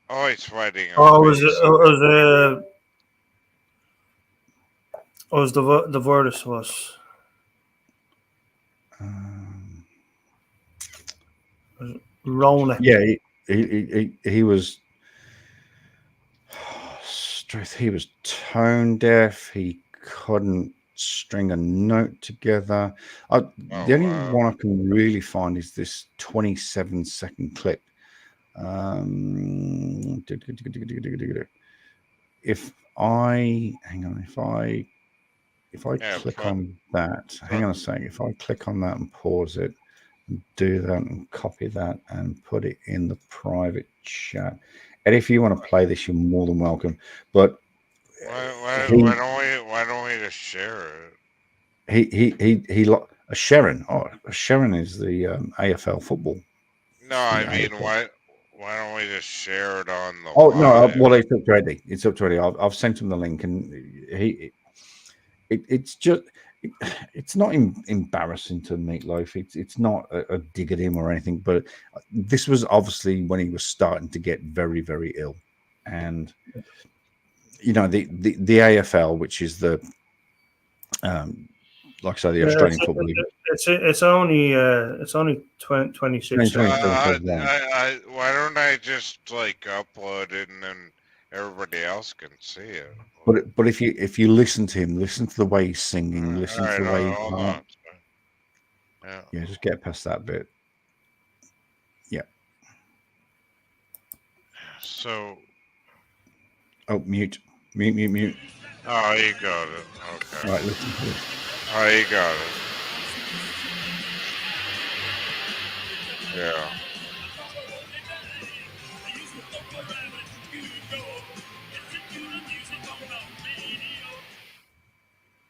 Always fighting. The Virtus was. Rona. Yeah, he was. He was tone deaf. He couldn't string a note together. The only one I can really find is this 27-second clip. If I click on that, hang on a second. If I click on that and pause it, and do that and copy that and put it in the private chat. And if you want to play this, you're more than welcome. But why don't we just share it? He Sharon. Oh, Sharon is the AFL football. No, I mean why don't we just share it on the? Oh no, well it's up to Eddie. It's up to Eddie. I've sent him the link, and it's not embarrassing to Meatloaf. It's not a dig at him or anything. But this was obviously when he was starting to get very, very ill, and the AFL, which is the like I say, the Australian Football League. It's only 26. Why don't I just upload it and then everybody else can see it? But if you listen to him, listen to the way he's singing, listen to the way yeah, just get past that bit. Yeah. So. Oh, mute. Oh, you got it. Okay. All right, listen to this. Oh, you got it. Yeah.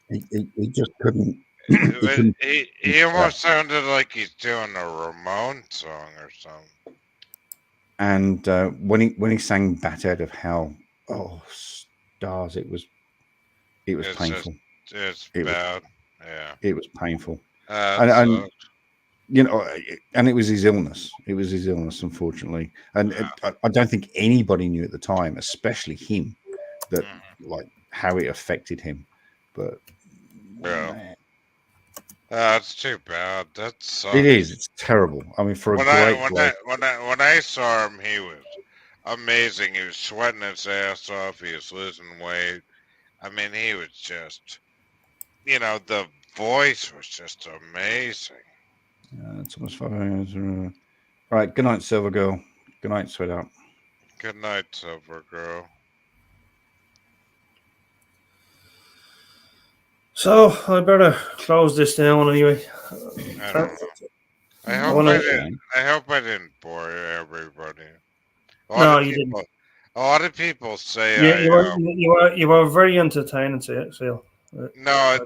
He just couldn't. He almost sounded like he's doing a Ramon song or something. And when he sang "Battered" of Hell, oh stars! It was painful. It's bad. It was painful. And and it was his illness. It was his illness, unfortunately. And I don't think anybody knew at the time, especially him, that how it affected him. But that's too bad. That sucks. It is. It's terrible. I mean, for when I saw him, he was amazing. He was sweating his ass off. He was losing weight. I mean, he was just, the voice was just amazing. It's almost 5 hours. All right. Good night, Silver Girl. Good night, sweetheart. Good night, Silver Girl. So I better close this down anyway. I don't know. I hope I didn't bore everybody. You didn't. A lot of people say you were very entertaining, Seal. No, a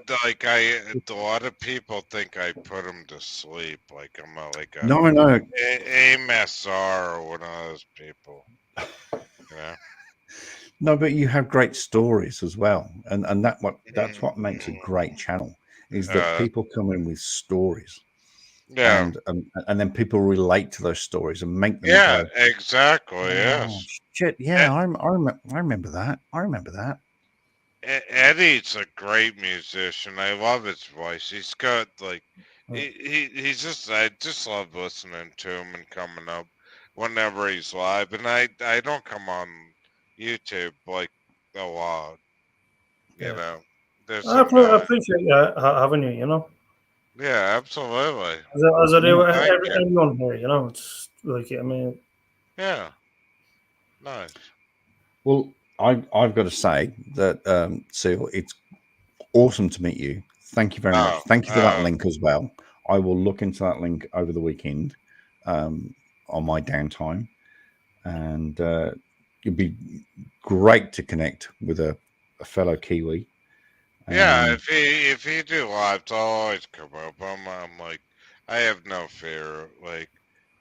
lot of people think I put them to sleep. Like I'm a no, MSR or one of those people. Yeah. No, but you have great stories as well, and that's what makes a great channel is that people come in with stories. Yeah, and then people relate to those stories and make them. Yeah, exactly. Yes. Shit. Yeah, I remember that. I remember that. Eddie's a great musician. I love his voice. He's got like he's just I just love listening to him and coming up whenever he's live. And I don't come on YouTube like a lot. You Yeah. know, there's I some appreciate you having you. You know, yeah, absolutely. as I do with Thank you. everyone here. You know, it's like I mean, Yeah, nice. Well, I've got to say that, Seal, it's awesome to meet you. Thank you very much. Oh, Thank you for that link as well. I will look into that link over the weekend on my downtime, and it'd be great to connect with a fellow Kiwi. yeah. If he do lives, I'll always come up. I'm like, I have no fear. Like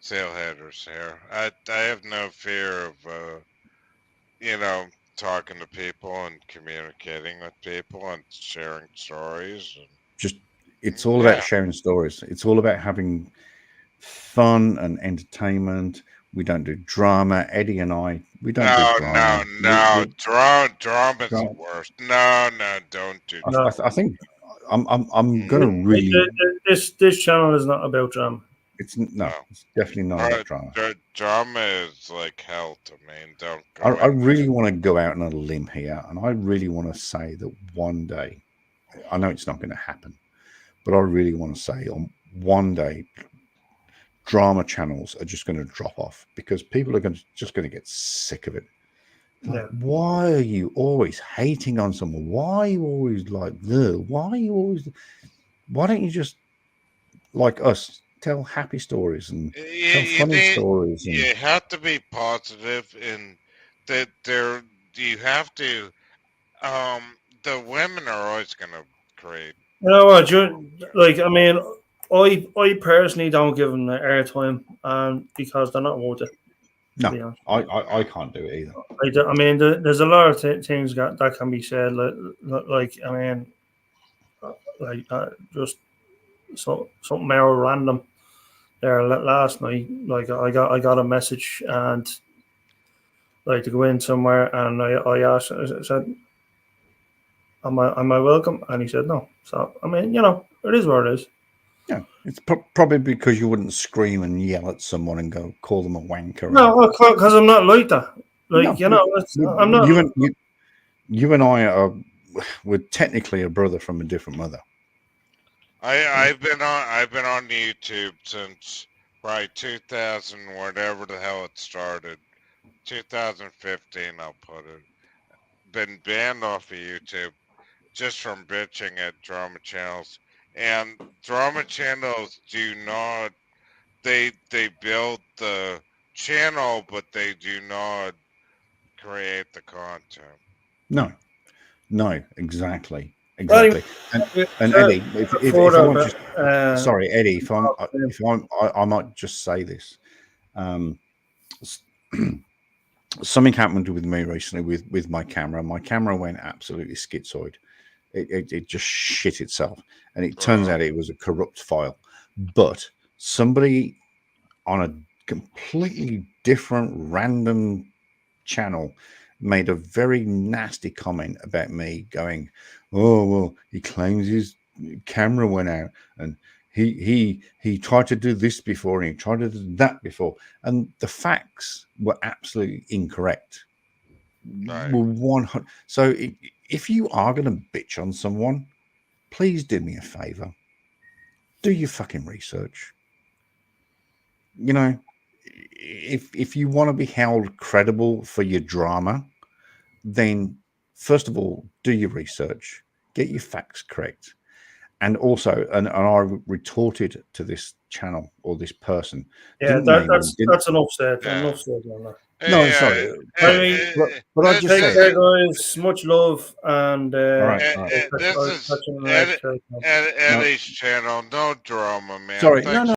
Sailheaders here. I have no fear of you know, talking to people and communicating with people and sharing stories. And, just it's all yeah. about sharing stories. It's all about having fun and entertainment. We don't do drama. Eddie and I, we don't do drama. No. Drama's the worst. No, don't do drama. I think I'm gonna really. This channel is not about drama. It's definitely not about drama. Drama is like hell to me. And don't go. I really want to go out on a limb here, and I really want to say that one day, I know it's not going to happen, but I really want to say on one day, drama channels are just going to drop off because people are just going to get sick of it. Like, why are you always hating on someone? Why are you always like, why are you always? Why don't you just like us? Tell happy stories and tell funny stories. And you have to be positive, and that you have to. The women are always going to create. You know what? Like I mean, I personally don't give them the airtime, because they're not worth it. No, I can't do it either. I mean, there's a lot of things that can be said. Like I mean, like just something more random. There last night, like I got a message and like to go in somewhere, and I asked, I said, "Am I welcome?" And he said, "No." So I mean, you know, it is what it is. Yeah, it's probably because you wouldn't scream and yell at someone and call them a wanker. No, because I'm not like that. Like I'm not. You and I we're technically a brother from a different mother. I've been on YouTube since probably 2000, whatever the hell it started. 2015, I'll put it. Been banned off of YouTube just from bitching at drama channels. And drama channels do not, they build the channel, but they do not create the content. No, exactly. And Eddie, if I might just, sorry, Eddie, if I might just say this. Something happened with me recently with my camera. My camera went absolutely schizoid. It just shit itself, and it turns out it was a corrupt file. But somebody on a completely different random channel made a very nasty comment about me, going, "Oh well, he claims his camera went out, and he tried to do this before, and he tried to do that before," and the facts were absolutely incorrect. Right. 100. So if you are going to bitch on someone, please do me a favor. Do your fucking research. You know, if you want to be held credible for your drama, then first of all, do your research, get your facts correct. And also, and I retorted to this channel or this person. Yeah, that's enough said. Yeah. Enough said on that. No, sorry. I mean, but I just take said, care, guys. Much love, and all right. This is Eddie's channel. No drama, man. Sorry, Thanks no.